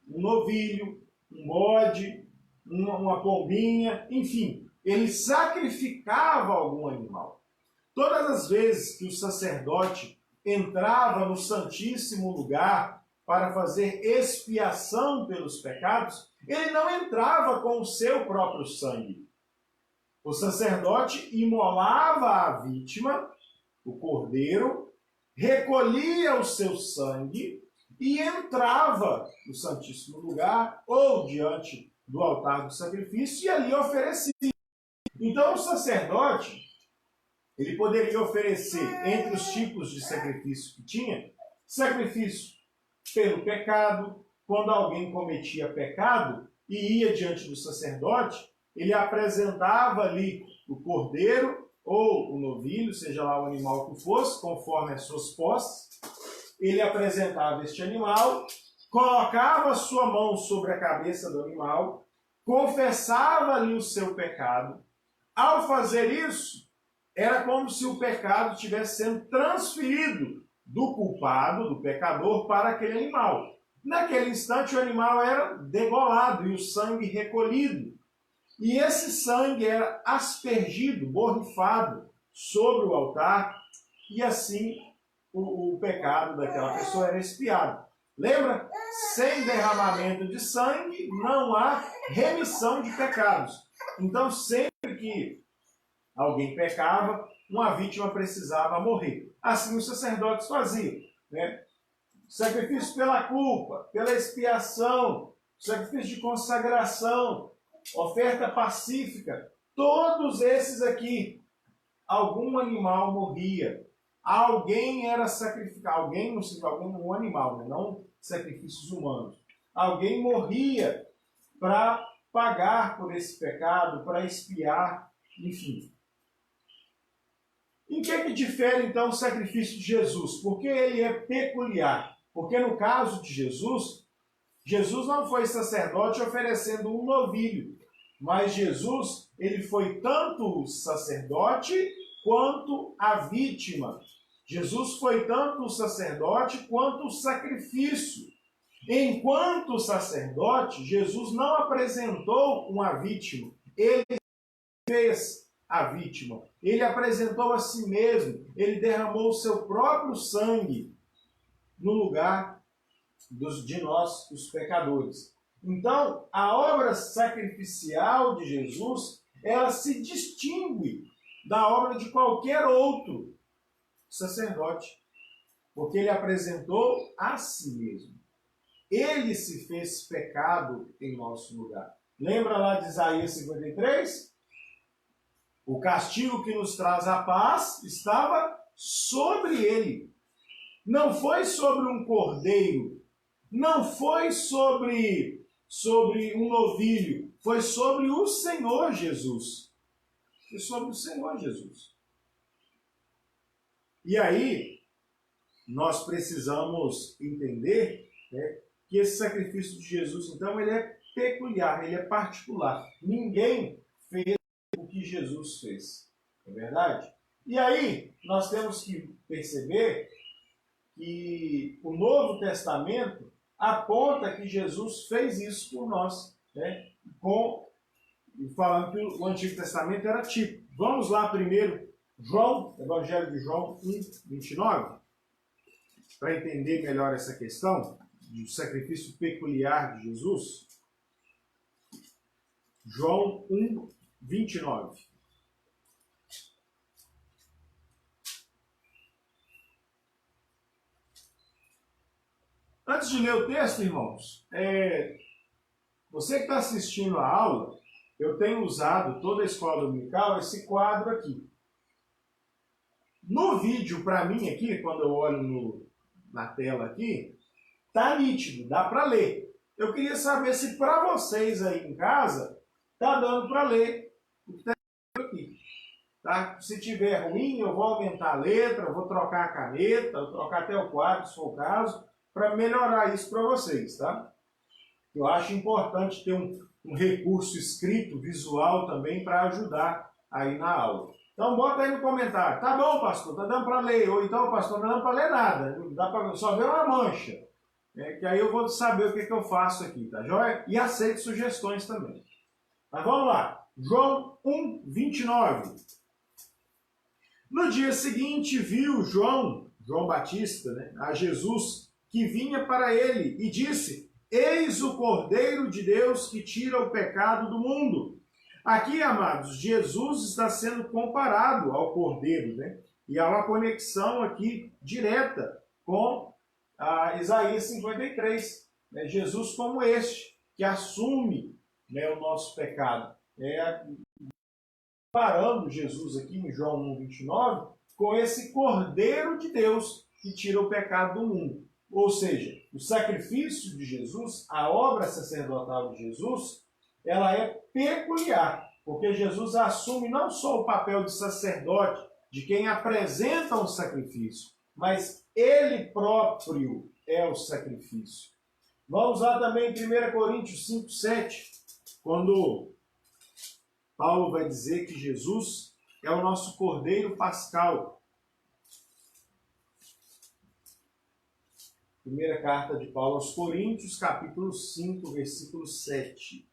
um novilho, um bode, uma pombinha, enfim, ele sacrificava algum animal. Todas as vezes que o sacerdote entrava no Santíssimo Lugar para fazer expiação pelos pecados, ele não entrava com o seu próprio sangue. O sacerdote imolava a vítima, o cordeiro, recolhia o seu sangue e entrava no Santíssimo Lugar ou diante do altar do sacrifício e ali oferecia. Então o sacerdote, ele poderia oferecer, entre os tipos de sacrifício que tinha, sacrifício pelo pecado. Quando alguém cometia pecado e ia diante do sacerdote, ele apresentava ali o cordeiro ou o novilho, seja lá o animal que fosse, conforme as suas posses. Ele apresentava este animal, colocava a sua mão sobre a cabeça do animal, confessava ali o seu pecado. Ao fazer isso, era como se o pecado estivesse sendo transferido do culpado, do pecador, para aquele animal. Naquele instante, o animal era degolado e o sangue recolhido. E esse sangue era aspergido, borrifado sobre o altar, e assim o pecado daquela pessoa era expiado. Lembra? Sem derramamento de sangue não há remissão de pecados. Então, sempre que alguém pecava, uma vítima precisava morrer. Assim os sacerdotes faziam, né? Sacrifício pela culpa, pela expiação, sacrifício de consagração, oferta pacífica, todos esses aqui, algum animal morria. Alguém era sacrificado, alguém, um animal, né? Não sacrifícios humanos. Alguém morria para pagar por esse pecado, para expiar, enfim. Em que difere então o sacrifício de Jesus? Porque ele é peculiar. Porque no caso de Jesus, Jesus não foi sacerdote oferecendo um novilho, mas Jesus, ele foi tanto sacerdote quanto a vítima. Jesus foi tanto o sacerdote quanto o sacrifício. Enquanto sacerdote, Jesus não apresentou uma vítima, ele fez a vítima. Ele apresentou a si mesmo, ele derramou o seu próprio sangue no lugar de nós, os pecadores. Então, a obra sacrificial de Jesus, ela se distingue da obra de qualquer outro sacerdote, porque ele apresentou a si mesmo. Ele se fez pecado em nosso lugar. Lembra lá de Isaías 53? O castigo que nos traz a paz estava sobre ele. Não foi sobre um cordeiro, não foi sobre um novilho, foi sobre o Senhor Jesus. Foi sobre o Senhor Jesus. E aí, nós precisamos entender, né, que esse sacrifício de Jesus, então, ele é peculiar, ele é particular. Ninguém fez o que Jesus fez. É verdade? E aí, nós temos que perceber que o Novo Testamento aponta que Jesus fez isso por nós, né? Falando que o Antigo Testamento era tipo. Vamos lá primeiro, Evangelho de João 1:29, para entender melhor essa questão do sacrifício peculiar de Jesus. João 1:29. Antes de ler o texto, irmãos, você que está assistindo a aula, eu tenho usado toda a escola dominical esse quadro aqui. No vídeo, para mim aqui, quando eu olho na tela aqui, tá nítido, dá para ler. Eu queria saber se para vocês aí em casa tá dando para ler o que está aqui. Tá? Se tiver ruim, eu vou aumentar a letra, eu vou trocar a caneta, eu vou trocar até o quadro, se for o caso, para melhorar isso para vocês, tá? Eu acho importante ter um recurso escrito, visual também, para ajudar aí na aula. Então bota aí no comentário, tá bom, pastor, tá dando para ler, ou então, pastor, não tá dando para ler nada, não dá para só ver uma mancha, que aí eu vou saber o que eu faço aqui, tá joia? E aceito sugestões também. Mas vamos lá, João 1, 29. No dia seguinte viu João Batista, a Jesus, que vinha para ele e disse: eis o Cordeiro de Deus que tira o pecado do mundo. Aqui, amados, Jesus está sendo comparado ao Cordeiro, E há uma conexão aqui direta com Isaías 53. Jesus como este, que assume o nosso pecado. Comparando Jesus aqui em João 1, 29, com esse Cordeiro de Deus que tira o pecado do mundo. Ou seja, o sacrifício de Jesus, a obra sacerdotal de Jesus, ela é peculiar, porque Jesus assume não só o papel de sacerdote, de quem apresenta um sacrifício, mas ele próprio é o sacrifício. Vamos lá também em 1 Coríntios 5, 7, quando Paulo vai dizer que Jesus é o nosso Cordeiro Pascal. Primeira carta de Paulo aos Coríntios, capítulo 5, versículo 7.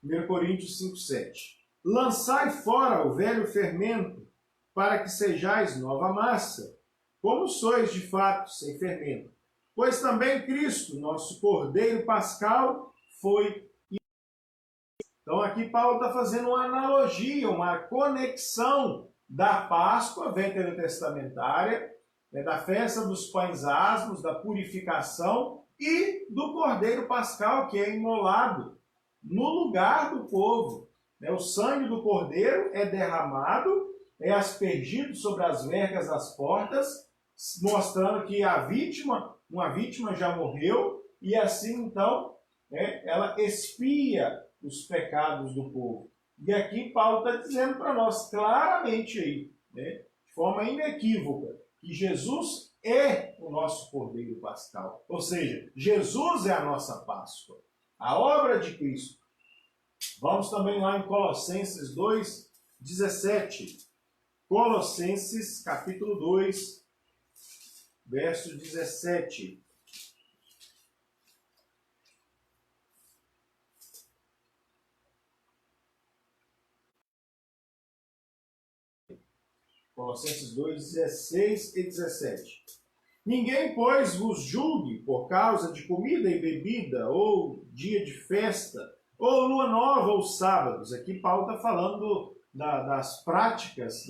1 Coríntios 5, 7. Lançai fora o velho fermento, para que sejais nova massa, como sois de fato sem fermento. Pois também Cristo, nosso Cordeiro Pascal, foi. Então aqui Paulo está fazendo uma analogia, uma conexão da Páscoa veterotestamentária, da festa dos pães asmos, da purificação e do Cordeiro Pascal, que é imolado no lugar do povo. O sangue do Cordeiro é derramado, é aspergido sobre as vergas das portas, mostrando que uma vítima já morreu, e assim então ela expia os pecados do povo. E aqui Paulo está dizendo para nós claramente aí, de forma inequívoca, que Jesus é o nosso Cordeiro Pascal. Ou seja, Jesus é a nossa Páscoa, a obra de Cristo. Vamos também lá em Colossenses 2, 17. Colossenses capítulo 2, verso 17. Colossenses 2, 16 e 17. Ninguém, pois, vos julgue por causa de comida e bebida, ou dia de festa, ou lua nova, ou sábados. Aqui Paulo está falando das práticas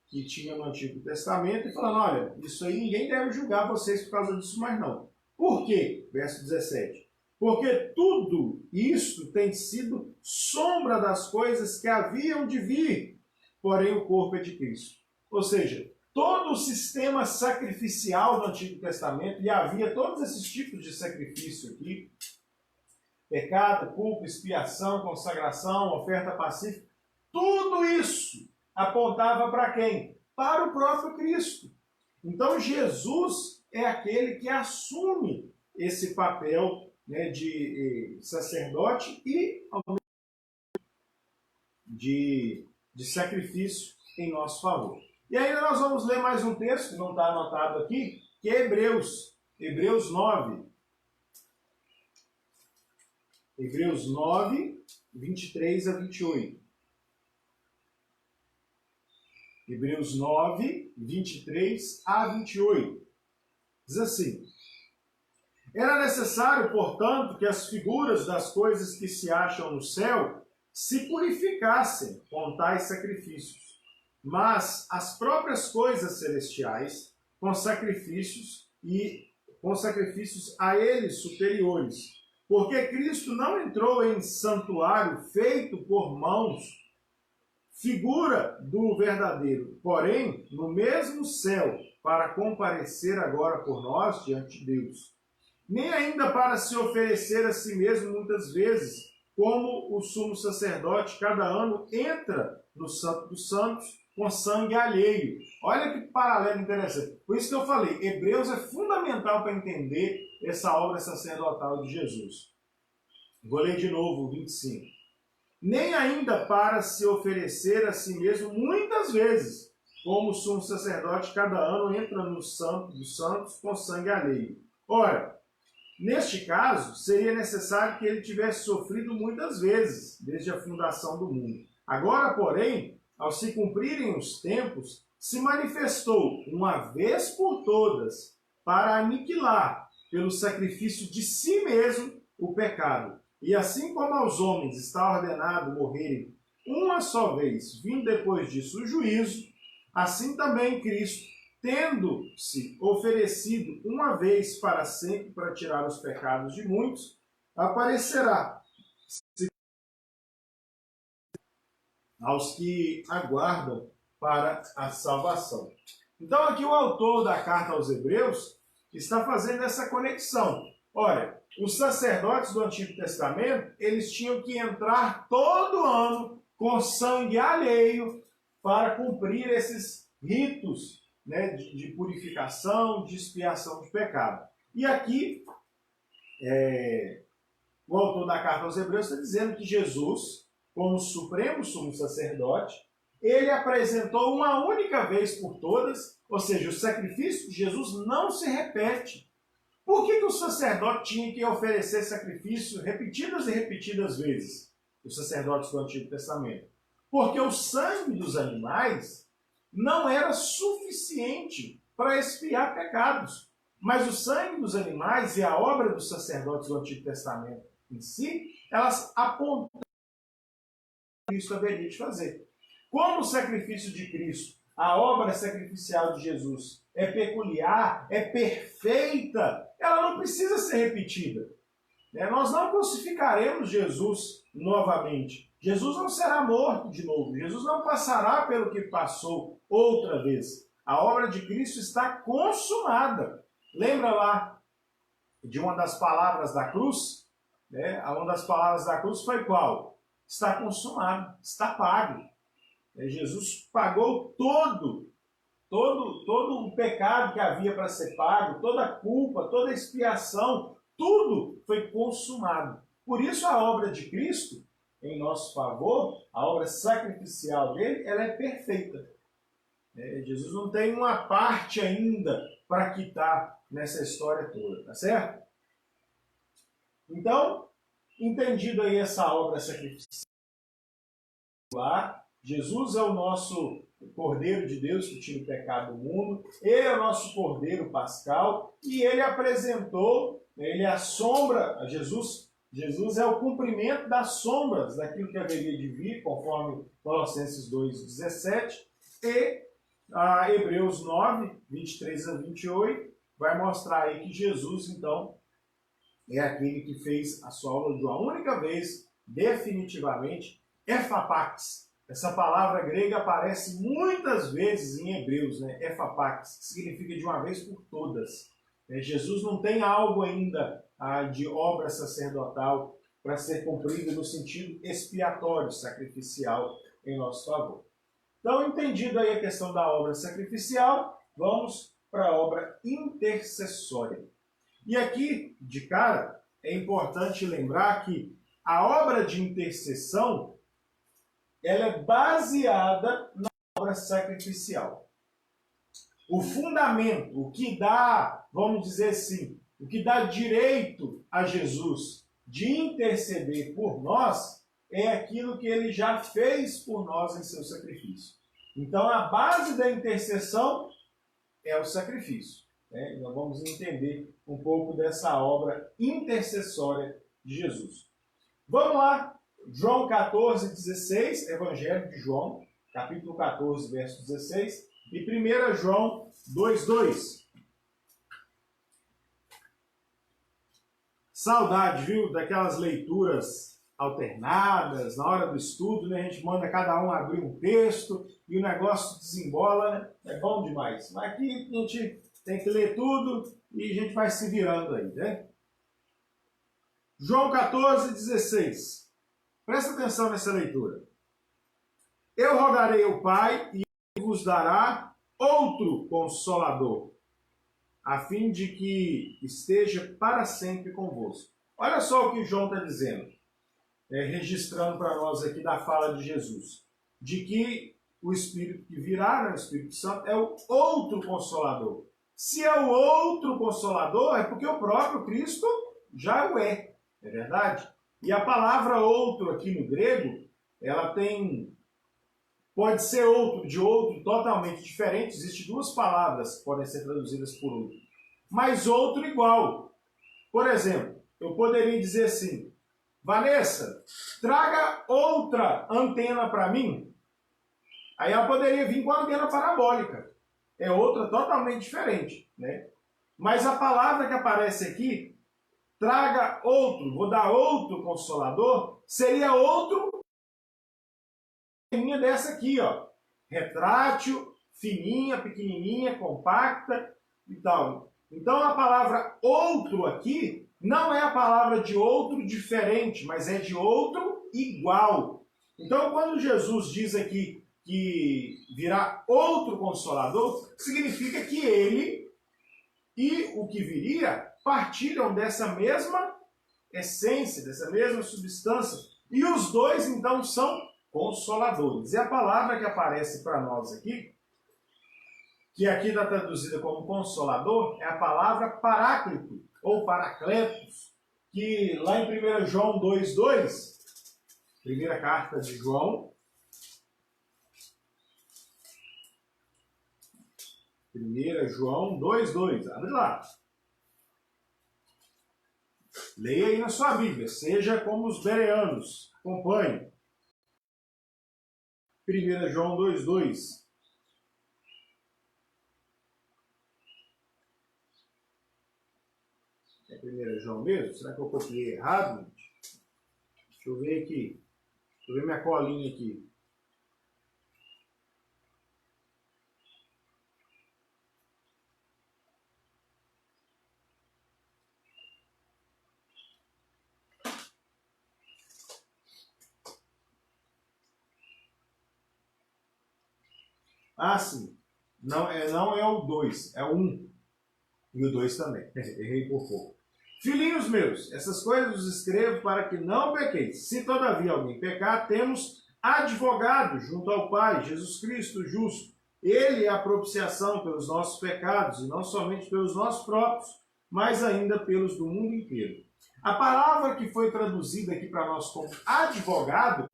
que tinha no Antigo Testamento, e falando, olha, isso aí ninguém deve julgar vocês por causa disso mais não. Por quê? Verso 17. Porque tudo isto tem sido sombra das coisas que haviam de vir, porém o corpo é de Cristo. Ou seja, todo o sistema sacrificial do Antigo Testamento, e havia todos esses tipos de sacrifício aqui, pecado, culpa, expiação, consagração, oferta pacífica, tudo isso apontava para quem? Para o próprio Cristo. Então Jesus é aquele que assume esse papel de sacerdote e de sacrifício em nosso favor. E ainda nós vamos ler mais um texto, que não está anotado aqui, que é Hebreus 9. Hebreus 9, 23 a 28. Hebreus 9, 23 a 28. Diz assim: era necessário, portanto, que as figuras das coisas que se acham no céu se purificassem com tais sacrifícios. Mas as próprias coisas celestiais, com sacrifícios a eles superiores, Porque Cristo não entrou em santuário feito por mãos, figura do verdadeiro, porém, no mesmo céu, para comparecer agora por nós diante de Deus. Nem ainda para se oferecer a si mesmo muitas vezes, como o sumo sacerdote cada ano entra no Santo dos Santos com sangue alheio. Olha que paralelo interessante. Por isso que eu falei, Hebreus é fundamental para entender essa obra sacerdotal de Jesus. Vou ler de novo o 25. Nem ainda para se oferecer a si mesmo muitas vezes, como o sumo sacerdote cada ano entra no Santo dos Santos com sangue alheio. Ora, neste caso, seria necessário que ele tivesse sofrido muitas vezes, desde a fundação do mundo. Agora, porém, ao se cumprirem os tempos, se manifestou uma vez por todas para aniquilar, pelo sacrifício de si mesmo, o pecado. E assim como aos homens está ordenado morrerem uma só vez, vindo depois disso o juízo, assim também Cristo, tendo-se oferecido uma vez para sempre para tirar os pecados de muitos, aparecerá aos que aguardam para a salvação. Então aqui o autor da carta aos Hebreus está fazendo essa conexão. Olha, os sacerdotes do Antigo Testamento, eles tinham que entrar todo ano com sangue alheio para cumprir esses ritos, né, de purificação, de expiação de pecado. E aqui, o autor da carta aos Hebreus está dizendo que Jesus, como supremo sumo sacerdote, ele apresentou uma única vez por todas, ou seja, o sacrifício de Jesus não se repete. Por que o sacerdote tinha que oferecer sacrifício repetidas e repetidas vezes? Os sacerdotes do Antigo Testamento. Porque o sangue dos animais não era suficiente para expiar pecados. Mas o sangue dos animais e a obra dos sacerdotes do Antigo Testamento em si, elas apontam o que Cristo haveria de fazer. Como o sacrifício de Cristo, a obra sacrificial de Jesus, é peculiar, é perfeita, ela não precisa ser repetida. Nós não crucificaremos Jesus novamente. Jesus não será morto de novo. Jesus não passará pelo que passou outra vez. A obra de Cristo está consumada. Lembra lá de uma das palavras da cruz? Uma das palavras da cruz foi qual? Está consumado, está pago. Jesus pagou todo o pecado que havia para ser pago, toda a culpa, toda a expiação, tudo foi consumado. Por isso a obra de Cristo, em nosso favor, a obra sacrificial dele, ela é perfeita. Jesus não tem uma parte ainda para quitar nessa história toda, tá certo? Então, entendido aí essa obra sacrificial, Jesus é o nosso Cordeiro de Deus que tira o pecado do mundo, ele é o nosso Cordeiro Pascal, e ele apresentou, ele assombra, Jesus é o cumprimento das sombras daquilo que haveria de vir, conforme Colossenses 2,17, e Hebreus 9, 23 a 28, vai mostrar aí que Jesus, então, é aquele que fez a sua obra de uma única vez, definitivamente, Ephapax. Essa palavra grega aparece muitas vezes em Hebreus, Ephapax, que significa de uma vez por todas. Jesus não tem algo ainda de obra sacerdotal para ser cumprido no sentido expiatório, sacrificial, em nosso favor. Então, entendido aí a questão da obra sacrificial, vamos para a obra intercessória. E aqui, de cara, é importante lembrar que a obra de intercessão ela é baseada na obra sacrificial. O fundamento, o que dá, vamos dizer assim, o que dá direito a Jesus de interceder por nós é aquilo que ele já fez por nós em seu sacrifício. Então, a base da intercessão é o sacrifício. Nós vamos entender um pouco dessa obra intercessória de Jesus. Vamos lá. João 14, 16, Evangelho de João, capítulo 14, verso 16, e 1 João 2, 2. Saudade, viu, daquelas leituras alternadas, na hora do estudo, né? A gente manda cada um abrir um texto e o negócio desembola, né? É bom demais. Mas aqui a gente tem que ler tudo e a gente vai se virando aí, né? João 14, 16. Presta atenção nessa leitura. Eu rogarei ao Pai e ele vos dará outro Consolador, a fim de que esteja para sempre convosco. Olha só o que João está dizendo, registrando para nós aqui da fala de Jesus, de que o Espírito que virá, o Espírito Santo, é o outro Consolador. Se é o outro Consolador, é porque o próprio Cristo já o é verdade? E a palavra outro aqui no grego, ela pode ser outro de outro totalmente diferente. Existem duas palavras que podem ser traduzidas por outro. Mas outro igual. Por exemplo, eu poderia dizer assim: Vanessa, traga outra antena para mim. Aí ela poderia vir com a antena parabólica. É outra totalmente diferente, né? Mas a palavra que aparece aqui, traga outro, vou dar outro Consolador, seria outro dessa aqui, ó, retrátil, fininha, pequenininha, compacta e tal. Então a palavra outro aqui não é a palavra de outro diferente, mas é de outro igual. Então quando Jesus diz aqui que virá outro Consolador, significa que ele e o que viria partilham dessa mesma essência, dessa mesma substância. E os dois, então, são consoladores. E a palavra que aparece para nós aqui, que aqui está traduzida como consolador, é a palavra paráclito, ou paracletos, que lá em 1 João 2,2, primeira carta de João, 1 João 2,2, abre lá. Leia aí na sua Bíblia, seja como os bereanos, acompanhe. 1 João 2,2. É 1 João mesmo? Será que eu copiei errado, gente? Deixa eu ver aqui. Deixa eu ver minha colinha aqui. Ah, sim. Não é o 2, é o 1. E o 2 também. Errei por pouco. Filhinhos meus, essas coisas os escrevo para que não pequeis. Se todavia alguém pecar, temos advogado junto ao Pai, Jesus Cristo justo. Ele é a propiciação pelos nossos pecados, e não somente pelos nossos próprios, mas ainda pelos do mundo inteiro. A palavra que foi traduzida aqui para nós como advogado,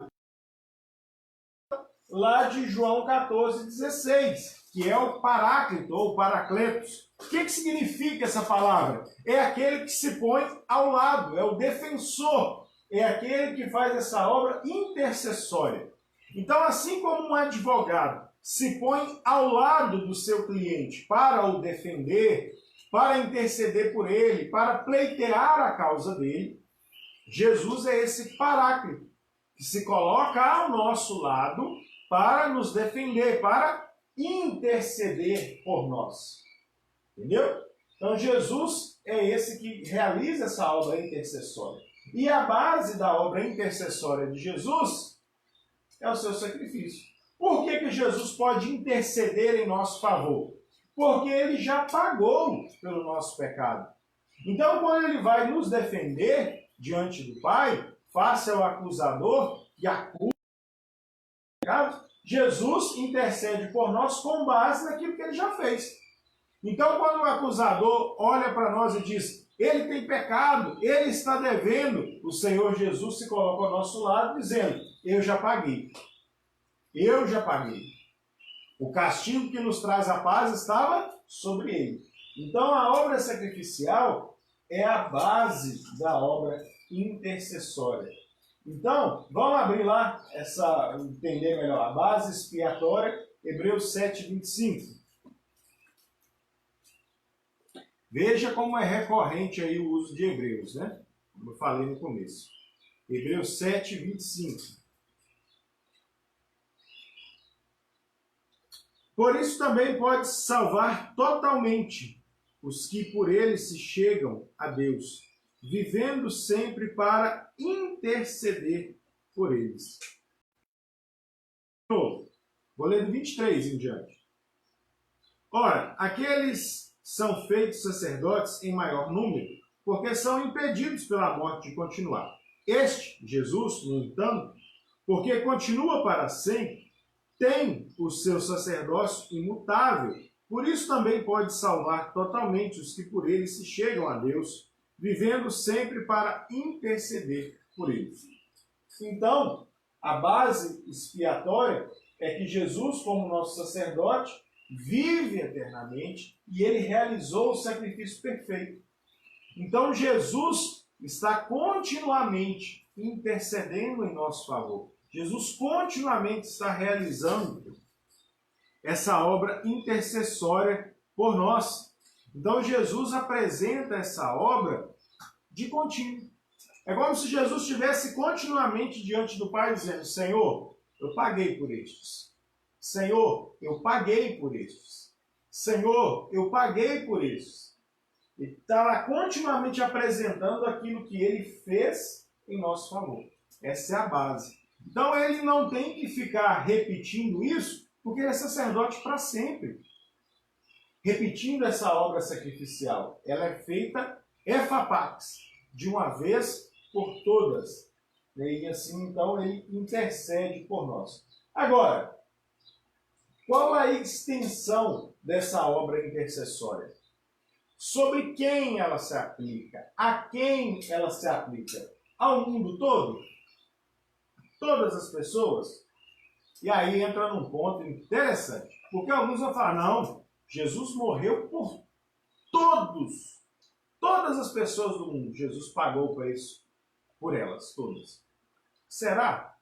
lá de João 14, 16, que é o paráclito ou paracletos. O que significa essa palavra? É aquele que se põe ao lado, é o defensor, é aquele que faz essa obra intercessória. Então, assim como um advogado se põe ao lado do seu cliente para o defender, para interceder por ele, para pleitear a causa dele, Jesus é esse paráclito, que se coloca ao nosso lado para nos defender, para interceder por nós. Entendeu? Então Jesus é esse que realiza essa obra intercessória. E a base da obra intercessória de Jesus é o seu sacrifício. Por que Jesus pode interceder em nosso favor? Porque ele já pagou pelo nosso pecado. Então, quando ele vai nos defender diante do Pai, face ao acusador que acusa o pecado, Jesus intercede por nós com base naquilo que ele já fez. Então, quando o acusador olha para nós e diz, ele tem pecado, ele está devendo, o Senhor Jesus se coloca ao nosso lado dizendo, eu já paguei. Eu já paguei. O castigo que nos traz a paz estava sobre ele. Então, a obra sacrificial é a base da obra intercessória. Então, vamos abrir lá, entender melhor, a base expiatória, Hebreus 7, 25. Veja como é recorrente aí o uso de Hebreus, né? como eu falei no começo. Hebreus 7, 25. Por isso também pode salvar totalmente os que por ele se chegam a Deus, vivendo sempre para interceder por eles. Vou ler do 23 em diante. Ora, aqueles são feitos sacerdotes em maior número, porque são impedidos pela morte de continuar. Este, Jesus, no entanto, porque continua para sempre, tem o seu sacerdócio imutável, por isso também pode salvar totalmente os que por ele se chegam a Deus, vivendo sempre para interceder por eles. Então, a base expiatória é que Jesus, como nosso sacerdote, vive eternamente e ele realizou o sacrifício perfeito. Então, Jesus está continuamente intercedendo em nosso favor. Jesus continuamente está realizando essa obra intercessória por nós. Então, Jesus apresenta essa obra de contínuo. É como se Jesus estivesse continuamente diante do Pai dizendo: Senhor, eu paguei por estes. Senhor, eu paguei por estes. Senhor, eu paguei por estes. Ele está lá continuamente apresentando aquilo que ele fez em nosso favor. Essa é a base. Então ele não tem que ficar repetindo isso, porque ele é sacerdote para sempre. Repetindo essa obra sacrificial. Ela é feita efapax, de uma vez por todas. E assim, então, ele intercede por nós. Agora, qual a extensão dessa obra intercessória? Sobre quem ela se aplica? A quem ela se aplica? Ao mundo todo? Todas as pessoas? E aí entra num ponto interessante. Porque alguns vão falar: não, Jesus morreu por todos. Todas as pessoas do mundo. Jesus pagou por isso. Por elas, todas. Será?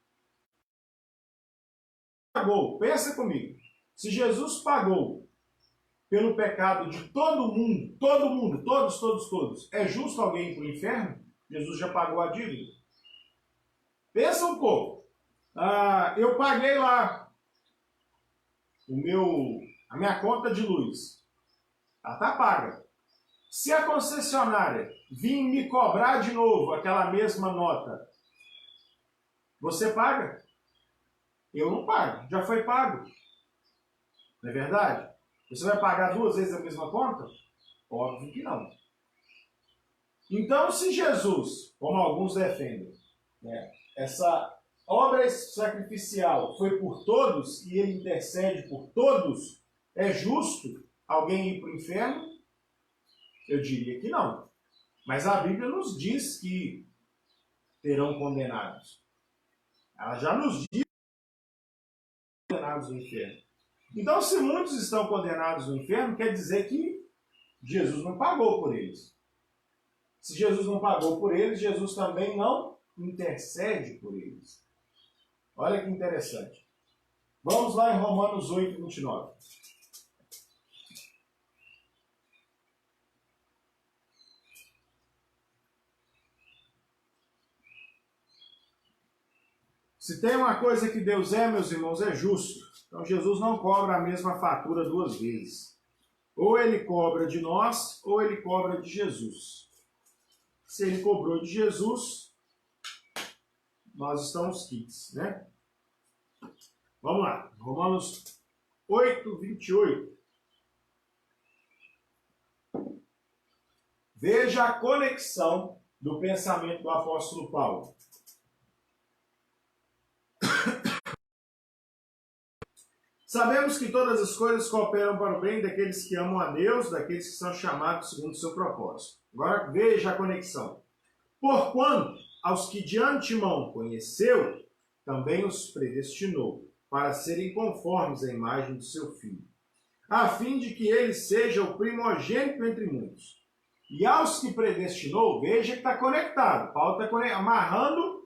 Pagou. Pensa comigo. Se Jesus pagou pelo pecado de todo mundo, todos, é justo alguém ir para o inferno? Jesus já pagou a dívida. Pensa um pouco. Eu paguei lá a minha conta de luz. Ela está paga. Se a concessionária vir me cobrar de novo aquela mesma nota, você paga? Eu não pago. Já foi pago. Não é verdade? Você vai pagar 2 vezes a mesma conta? Óbvio que não. Então, se Jesus, como alguns defendem, essa obra sacrificial foi por todos e ele intercede por todos, é justo alguém ir para o inferno? Eu diria que não. Mas a Bíblia nos diz que terão condenados. Ela já nos diz que condenados no inferno. Então, se muitos estão condenados no inferno, quer dizer que Jesus não pagou por eles. Se Jesus não pagou por eles, Jesus também não intercede por eles. Olha que interessante. Vamos lá em Romanos 8, 29. Se tem uma coisa que Deus é, meus irmãos, é justo. Então Jesus não cobra a mesma fatura 2 vezes. Ou ele cobra de nós, ou ele cobra de Jesus. Se ele cobrou de Jesus, nós estamos quites, né? Vamos lá. Romanos 8, 28. Veja a conexão do pensamento do apóstolo Paulo. Sabemos que todas as coisas cooperam para o bem daqueles que amam a Deus, daqueles que são chamados segundo o seu propósito. Agora veja a conexão. Porquanto aos que de antemão conheceu, também os predestinou, para serem conformes à imagem do seu Filho, a fim de que ele seja o primogênito entre muitos. E aos que predestinou, veja que está conectado. Paulo está amarrando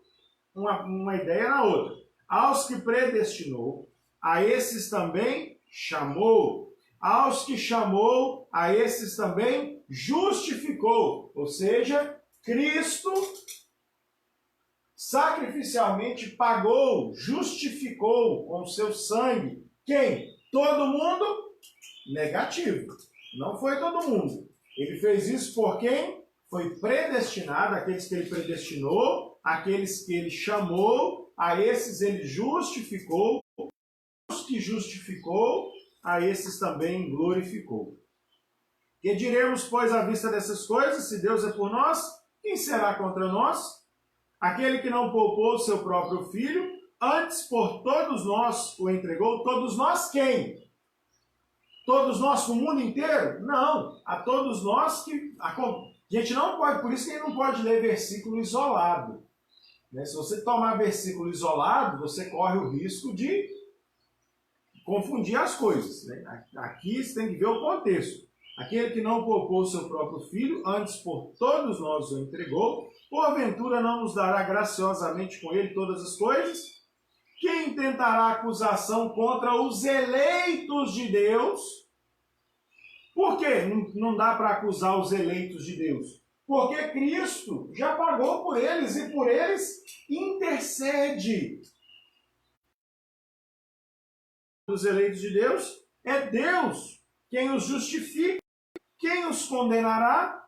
uma ideia na outra. Aos que predestinou, a esses também chamou. Aos que chamou, a esses também justificou. Ou seja, Cristo sacrificialmente pagou, justificou com o seu sangue. Quem? Todo mundo? Negativo. Não foi todo mundo. Ele fez isso por quem? Foi predestinado, aqueles que ele predestinou, aqueles que ele chamou, a esses ele justificou, os que justificou, a esses também glorificou. Que diremos, pois, à vista dessas coisas? Se Deus é por nós, quem será contra nós? Aquele que não poupou o seu próprio filho, antes por todos nós o entregou. Todos nós quem? Todos nós no mundo inteiro? Não. A todos nós que... A gente não pode, por isso que a gente não pode ler versículo isolado. Né? Se você tomar versículo isolado, você corre o risco de confundir as coisas. Né? Aqui você tem que ver o contexto. Aquele que não poupou o seu próprio filho, antes por todos nós o entregou, porventura não nos dará graciosamente com ele todas as coisas? Quem tentará acusação contra os eleitos de Deus? Por que não dá para acusar os eleitos de Deus? Porque Cristo já pagou por eles e por eles intercede. Os eleitos de Deus, é Deus quem os justifica. Quem os condenará?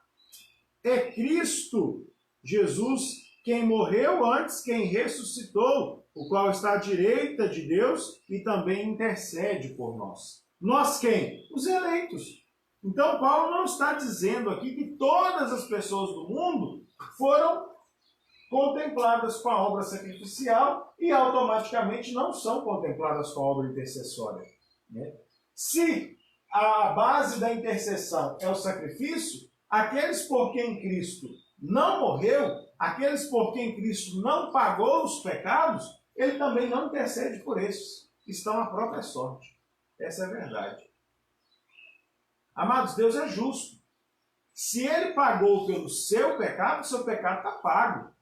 É Cristo Jesus, quem morreu antes, quem ressuscitou, o qual está à direita de Deus e também intercede por nós. Nós quem? Os eleitos. Então Paulo não está dizendo aqui que todas as pessoas do mundo foram contempladas com a obra sacrificial e automaticamente não são contempladas com a obra intercessória. Né? Se a base da intercessão é o sacrifício, aqueles por quem Cristo não morreu, aqueles por quem Cristo não pagou os pecados, ele também não intercede por esses. Estão à própria sorte. Essa é a verdade. Amados, Deus é justo. Se ele pagou pelo seu pecado está pago.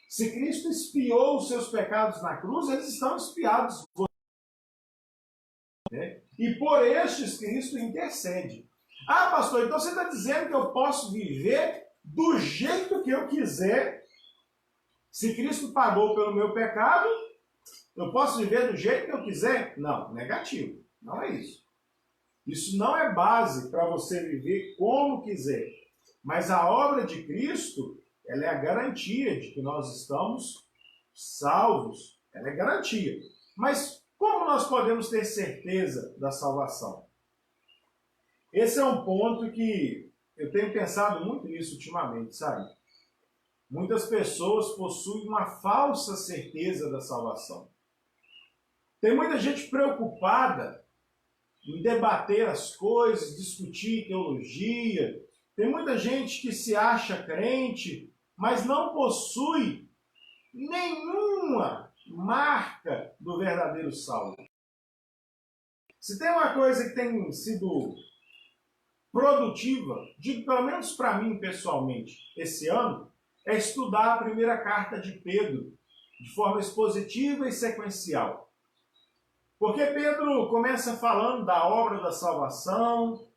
Se Cristo expiou os seus pecados na cruz, eles estão expiados. E por estes Cristo intercede. Ah, pastor, então você está dizendo que eu posso viver do jeito que eu quiser? Se Cristo pagou pelo meu pecado, eu posso viver do jeito que eu quiser? Não, negativo. Não é isso. Isso não é base para você viver como quiser. Mas a obra de Cristo, ela é a garantia de que nós estamos salvos. Ela é garantia. Mas como nós podemos ter certeza da salvação? Esse é um ponto que eu tenho pensado muito nisso ultimamente, sabe? Muitas pessoas possuem uma falsa certeza da salvação. Tem muita gente preocupada em debater as coisas, discutir teologia. Tem muita gente que se acha crente, mas não possui nenhuma marca do verdadeiro salvo. Se tem uma coisa que tem sido produtiva, digo pelo menos para mim pessoalmente, esse ano, é estudar a primeira carta de Pedro de forma expositiva e sequencial. Porque Pedro começa falando da obra da salvação,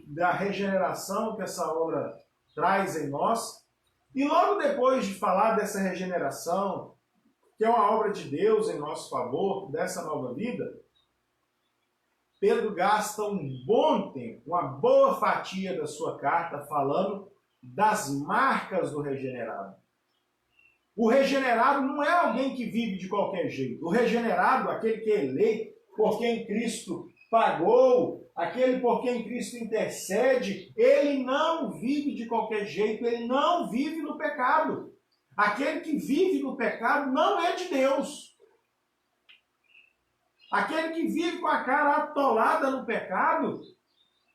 da regeneração que essa obra traz em nós, e logo depois de falar dessa regeneração, que é uma obra de Deus em nosso favor, dessa nova vida, Pedro gasta um bom tempo, uma boa fatia da sua carta falando das marcas do regenerado. O regenerado não é alguém que vive de qualquer jeito. O regenerado, aquele que é eleito, por quem Cristo pagou, aquele por quem Cristo intercede, ele não vive de qualquer jeito, ele não vive no pecado. Aquele que vive no pecado não é de Deus. Aquele que vive com a cara atolada no pecado,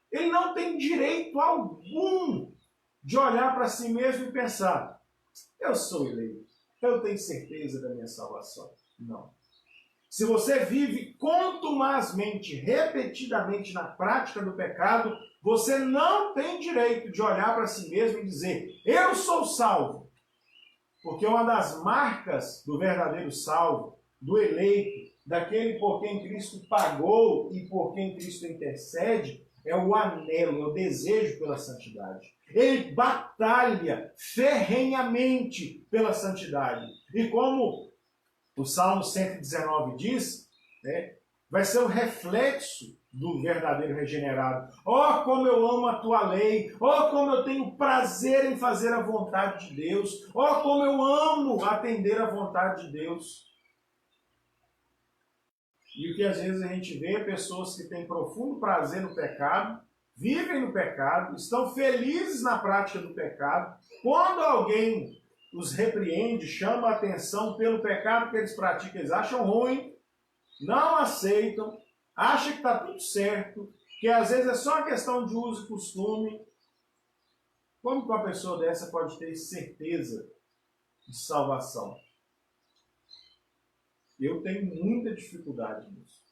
ele não tem direito algum de olhar para si mesmo e pensar: eu sou eleito, eu tenho certeza da minha salvação. Não. Se você vive contumazmente, repetidamente na prática do pecado, você não tem direito de olhar para si mesmo e dizer: eu sou salvo. Porque uma das marcas do verdadeiro salvo, do eleito, daquele por quem Cristo pagou e por quem Cristo intercede, é o anelo, é o desejo pela santidade. Ele batalha ferrenhamente pela santidade. E como o Salmo 119 diz, né, vai ser o reflexo do verdadeiro regenerado. Oh, como eu amo a tua lei! Oh, como eu tenho prazer em fazer a vontade de Deus! Oh, como eu amo atender a vontade de Deus! E o que às vezes a gente vê é pessoas que têm profundo prazer no pecado, vivem no pecado, estão felizes na prática do pecado. Quando alguém os repreende, chama a atenção pelo pecado que eles praticam, eles acham ruim, não aceitam, acham que está tudo certo, que às vezes é só uma questão de uso e costume. Como que uma pessoa dessa pode ter certeza de salvação? Eu tenho muita dificuldade nisso.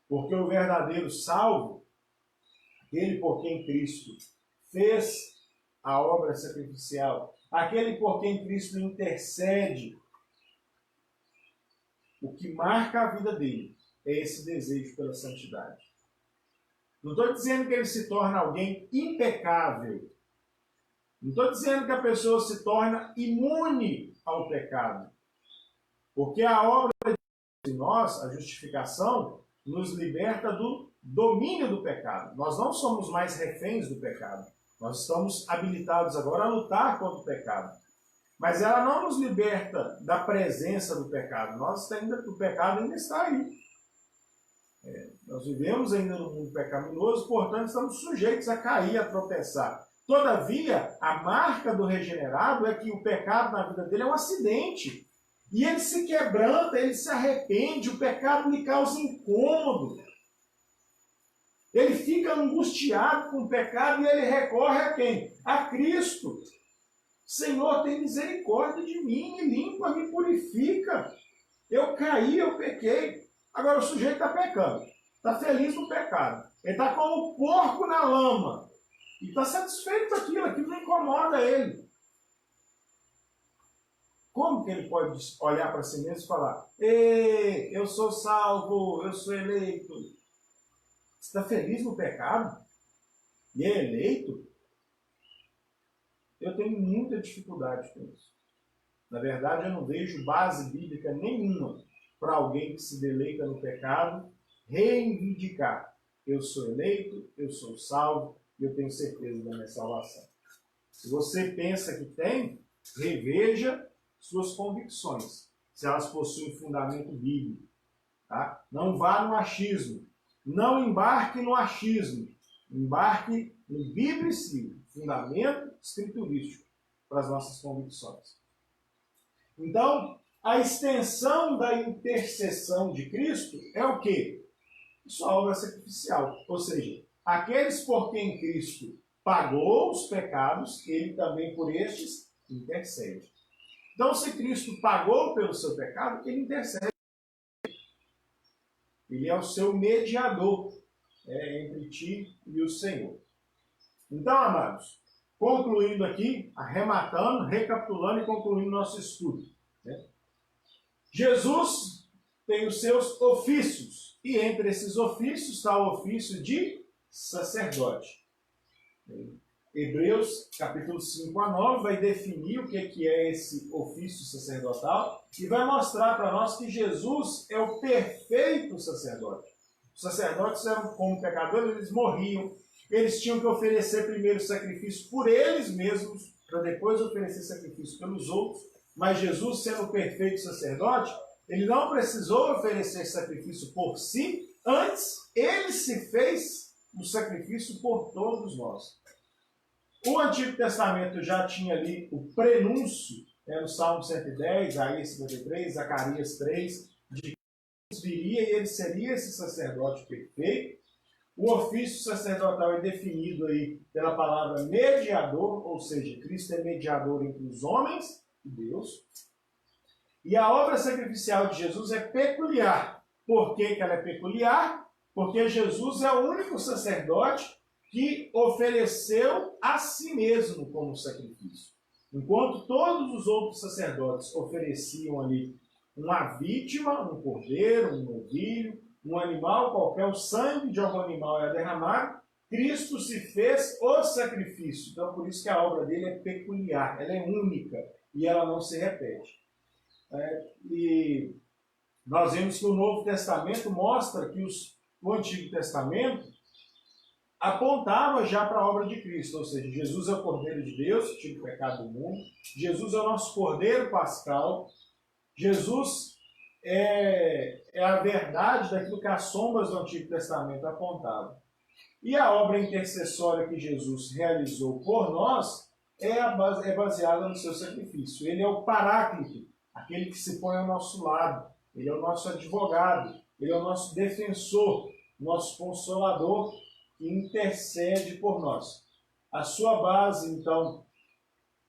Porque o verdadeiro salvo, aquele por quem Cristo fez a obra sacrificial, aquele por quem Cristo intercede, o que marca a vida dele é esse desejo pela santidade. Não estou dizendo que ele se torna alguém impecável. Não estou dizendo que a pessoa se torna imune ao pecado. Porque a obra de nós, a justificação, nos liberta do domínio do pecado. Nós não somos mais reféns do pecado. Nós estamos habilitados agora a lutar contra o pecado. Mas ela não nos liberta da presença do pecado. O pecado ainda está aí. Nós vivemos ainda no mundo pecaminoso, portanto estamos sujeitos a cair, a tropeçar. Todavia, a marca do regenerado é que o pecado na vida dele é um acidente. E ele se quebranta, ele se arrepende, o pecado lhe causa incômodo. Ele fica angustiado com o pecado e ele recorre a quem? A Cristo. Senhor, tem misericórdia de mim, me limpa, me purifica. Eu caí, eu pequei. Agora o sujeito está pecando, está feliz no pecado. Ele está como um porco na lama. E está satisfeito com aquilo não incomoda ele. Como que ele pode olhar para si mesmo e falar: ei, eu sou salvo, eu sou eleito? Você está feliz no pecado? E é eleito? Eu tenho muita dificuldade com isso. Na verdade, eu não vejo base bíblica nenhuma para alguém que se deleita no pecado reivindicar: eu sou eleito, eu sou salvo, e eu tenho certeza da minha salvação. Se você pensa que tem, reveja suas convicções, se elas possuem fundamento bíblico. Tá? Não vá no achismo. Não embarque no achismo. Embarque no biblicismo, fundamento escriturístico para as nossas convicções. Então, a extensão da intercessão de Cristo é o quê? Sua obra sacrificial. Ou seja, aqueles por quem Cristo pagou os pecados, ele também por estes intercede. Então, se Cristo pagou pelo seu pecado, ele intercede. Ele é o seu mediador entre ti e o Senhor. Então, amados, concluindo aqui, arrematando, recapitulando e concluindo nosso estudo. Jesus tem os seus ofícios, e entre esses ofícios está o ofício de sacerdote. Hebreus, capítulo 5 a 9, vai definir o que é esse ofício sacerdotal e vai mostrar para nós que Jesus é o perfeito sacerdote. Os sacerdotes eram como pecadores, eles morriam, eles tinham que oferecer primeiro sacrifício por eles mesmos, para depois oferecer sacrifício pelos outros, mas Jesus, sendo o perfeito sacerdote, ele não precisou oferecer sacrifício por si, antes ele se fez o sacrifício por todos nós. O Antigo Testamento já tinha ali o prenúncio, no Salmo 110, Isaías 53, Zacarias 3, de que Jesus viria e ele seria esse sacerdote perfeito. O ofício sacerdotal é definido aí pela palavra mediador, ou seja, Cristo é mediador entre os homens e Deus. E a obra sacrificial de Jesus é peculiar. Por que ela é peculiar? Porque Jesus é o único sacerdote que ofereceu a si mesmo como sacrifício. Enquanto todos os outros sacerdotes ofereciam ali uma vítima, um cordeiro, um novilho, um animal qualquer, o sangue de algum animal é derramado, Cristo se fez o sacrifício. Então, por isso que a obra dele é peculiar, ela é única e ela não se repete. E nós vemos que o Novo Testamento mostra que o Antigo Testamento apontava já para a obra de Cristo, ou seja, Jesus é o Cordeiro de Deus, que tira o pecado do mundo, Jesus é o nosso Cordeiro Pascal, Jesus é a verdade daquilo que as sombras do Antigo Testamento apontavam. E a obra intercessória que Jesus realizou por nós é baseada no seu sacrifício. Ele é o Paráclito, aquele que se põe ao nosso lado, ele é o nosso advogado, ele é o nosso defensor, nosso consolador, que intercede por nós. A sua base, então,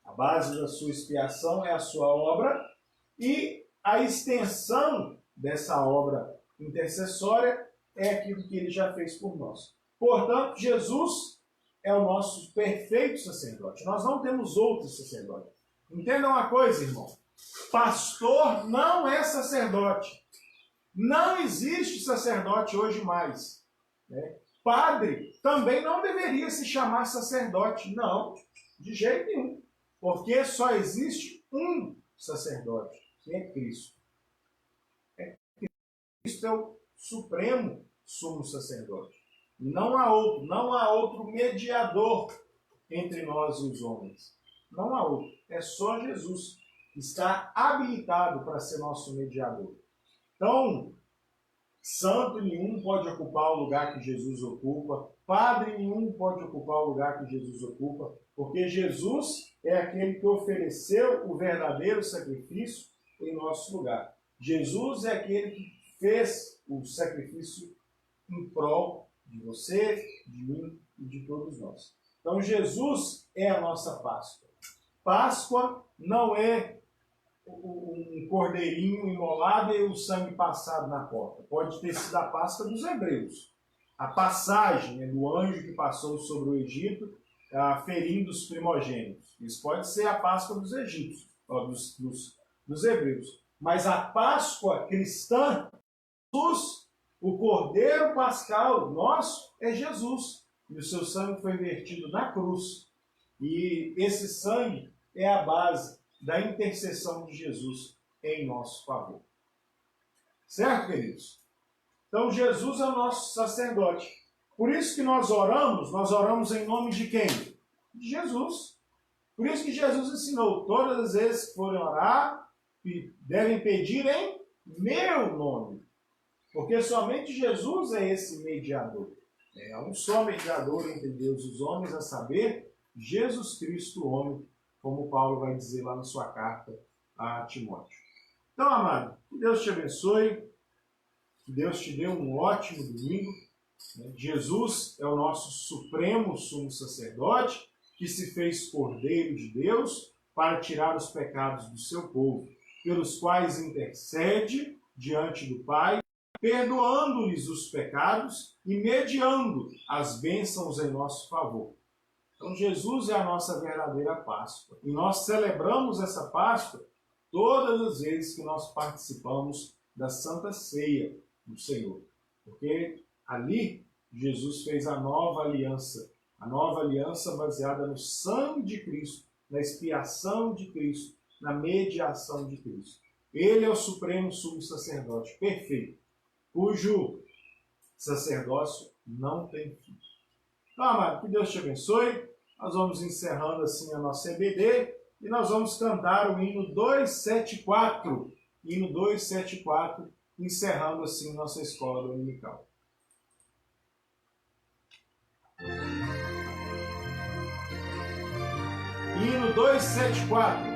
a base da sua expiação é a sua obra e a extensão dessa obra intercessória é aquilo que ele já fez por nós. Portanto, Jesus é o nosso perfeito sacerdote. Nós não temos outro sacerdote. Entenda uma coisa, irmão. Pastor não é sacerdote. Não existe sacerdote hoje mais, né? Padre também não deveria se chamar sacerdote. Não, de jeito nenhum. Porque só existe um sacerdote, que é Cristo. Cristo é o supremo sumo sacerdote. Não há outro mediador entre nós e os homens. Não há outro. É só Jesus que está habilitado para ser nosso mediador. Então, santo nenhum pode ocupar o lugar que Jesus ocupa, padre nenhum pode ocupar o lugar que Jesus ocupa, porque Jesus é aquele que ofereceu o verdadeiro sacrifício em nosso lugar. Jesus é aquele que fez o sacrifício em prol de você, de mim e de todos nós. Então Jesus é a nossa Páscoa. Páscoa não é um cordeirinho imolado e o sangue passado na porta. Pode ter sido a Páscoa dos hebreus. A passagem do anjo que passou sobre o Egito, ferindo os primogênitos. Isso pode ser a Páscoa dos egípcios, dos hebreus. Mas a Páscoa cristã, Jesus, o Cordeiro Pascal nosso, é Jesus. E o seu sangue foi vertido na cruz. E esse sangue é a base da intercessão de Jesus em nosso favor. Certo, queridos? Então, Jesus é o nosso sacerdote. Por isso que nós oramos em nome de quem? De Jesus. Por isso que Jesus ensinou, todas as vezes que forem orar, devem pedir em meu nome. Porque somente Jesus é esse mediador. É um só mediador entre Deus e os homens, a saber, Jesus Cristo, o homem, como Paulo vai dizer lá na sua carta a Timóteo. Então, amado, que Deus te abençoe, que Deus te dê um ótimo domingo. Jesus é o nosso supremo sumo sacerdote, que se fez Cordeiro de Deus para tirar os pecados do seu povo, pelos quais intercede diante do Pai, perdoando-lhes os pecados e mediando as bênçãos em nosso favor. Então, Jesus é a nossa verdadeira Páscoa. E nós celebramos essa Páscoa todas as vezes que nós participamos da Santa Ceia do Senhor. Porque ali Jesus fez a nova aliança baseada no sangue de Cristo, na expiação de Cristo, na mediação de Cristo. Ele é o supremo sumo sacerdote perfeito, cujo sacerdócio não tem fim. Então, amado, que Deus te abençoe. Nós vamos encerrando assim a nossa EBD e nós vamos cantar o hino 274. Hino 274, encerrando assim nossa escola dominical. Hino 274.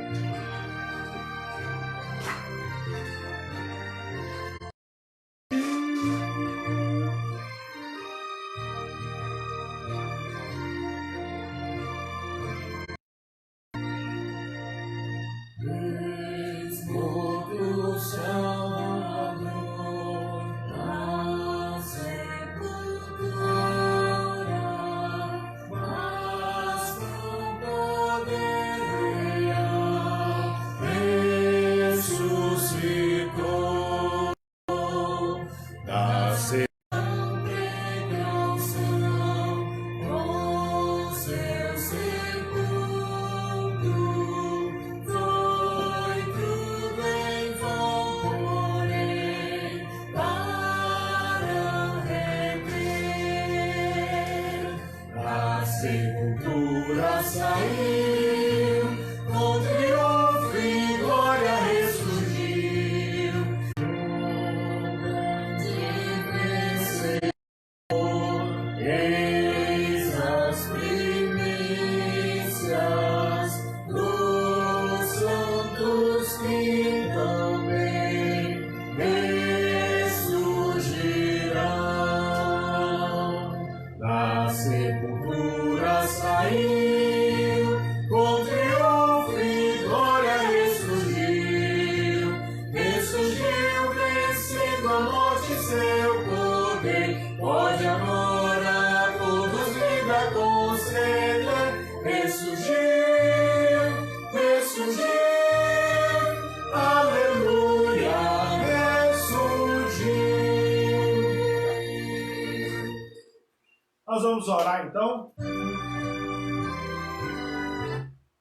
vamos orar então,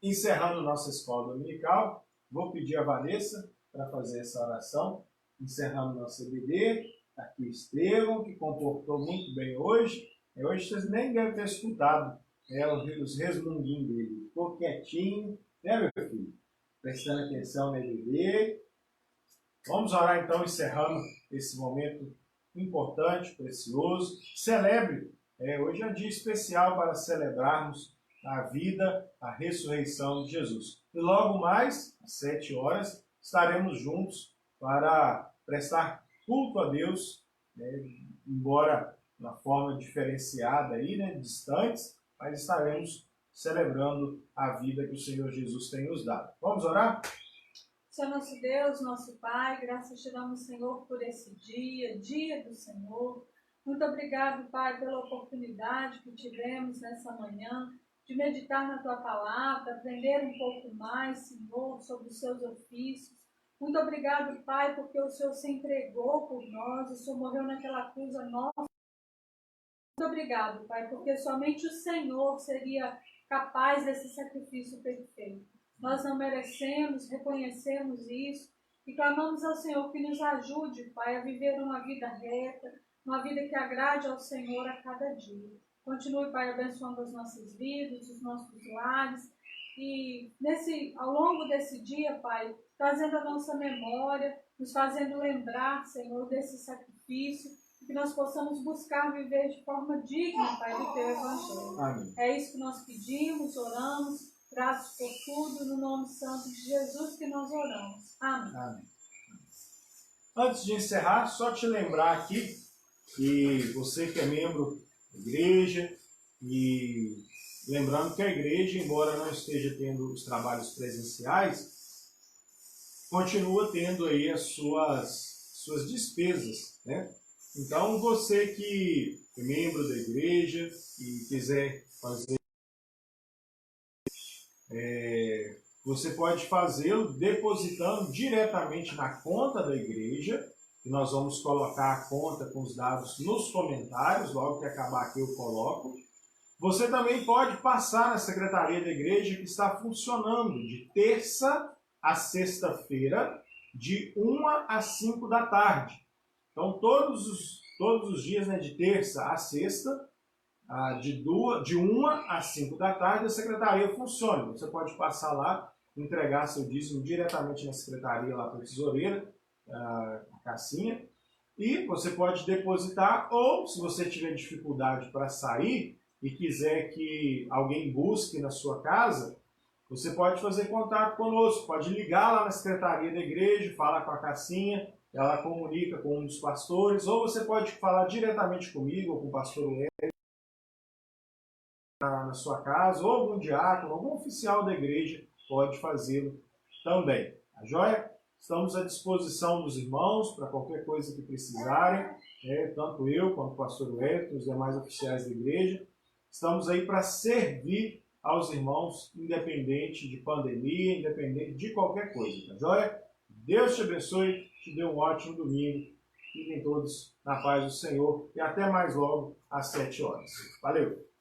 encerrando nossa escola dominical. Vou pedir a Vanessa para fazer essa oração, encerrando nossa EBD. Aqui o Estevão, que comportou muito bem hoje. Hoje vocês nem devem ter escutado os resmunguinhos dele. Ficou quietinho, né, meu filho? Prestando atenção na EBD. Vamos orar então, encerrando esse momento importante, precioso. Celebre. Hoje é um dia especial para celebrarmos a vida, a ressurreição de Jesus. E logo mais, às 7 horas, estaremos juntos para prestar culto a Deus, embora de uma forma diferenciada, aí, distantes, mas estaremos celebrando a vida que o Senhor Jesus tem nos dado. Vamos orar? Senhor nosso Deus, nosso Pai, graças te damos, Senhor, por esse dia, dia do Senhor. Muito obrigado, Pai, pela oportunidade que tivemos nessa manhã de meditar na Tua Palavra, aprender um pouco mais, Senhor, sobre os Seus ofícios. Muito obrigado, Pai, porque o Senhor se entregou por nós, o Senhor morreu naquela cruz a nós. Muito obrigado, Pai, porque somente o Senhor seria capaz desse sacrifício perfeito. Nós não merecemos, reconhecemos isso e clamamos ao Senhor que nos ajude, Pai, a viver uma vida reta, uma vida que agrade ao Senhor a cada dia. Continue, Pai, abençoando as nossas vidas, os nossos lares e ao longo desse dia, Pai, trazendo a nossa memória, nos fazendo lembrar, Senhor, desse sacrifício, que nós possamos buscar viver de forma digna, Pai, do Teu Evangelho. Amém. É isso que nós pedimos, oramos, graças por tudo, no nome santo de Jesus que nós oramos. Amém. Amém. Antes de encerrar, só te lembrar aqui que você que é membro da igreja, e lembrando que a igreja, embora não esteja tendo os trabalhos presenciais, continua tendo aí as suas despesas, né? Então, você que é membro da igreja e quiser fazer, você pode fazê-lo depositando diretamente na conta da igreja, que nós vamos colocar a conta com os dados nos comentários, logo que acabar aqui eu coloco. Você também pode passar na secretaria da igreja, que está funcionando de terça a sexta-feira, de 1 às 5 da tarde. Então, todos os dias, de terça a sexta, de 1 às 5 da tarde, a secretaria funciona. Você pode passar lá, entregar seu dízimo diretamente na secretaria, lá para a tesoureira, a cassinha, e você pode depositar, ou se você tiver dificuldade para sair e quiser que alguém busque na sua casa, você pode fazer contato conosco, pode ligar lá na secretaria da igreja, falar com a cassinha, ela comunica com um dos pastores, ou você pode falar diretamente comigo ou com o pastor Hélio na sua casa, ou algum diácono, algum oficial da igreja pode fazê-lo também. Tá joia? Estamos à disposição dos irmãos para qualquer coisa que precisarem, tanto eu quanto o pastor Hélio, os demais oficiais da igreja. Estamos aí para servir aos irmãos, independente de pandemia, independente de qualquer coisa. Tá joia? Deus te abençoe, te dê um ótimo domingo. Fiquem todos na paz do Senhor e até mais logo às 7 horas. Valeu!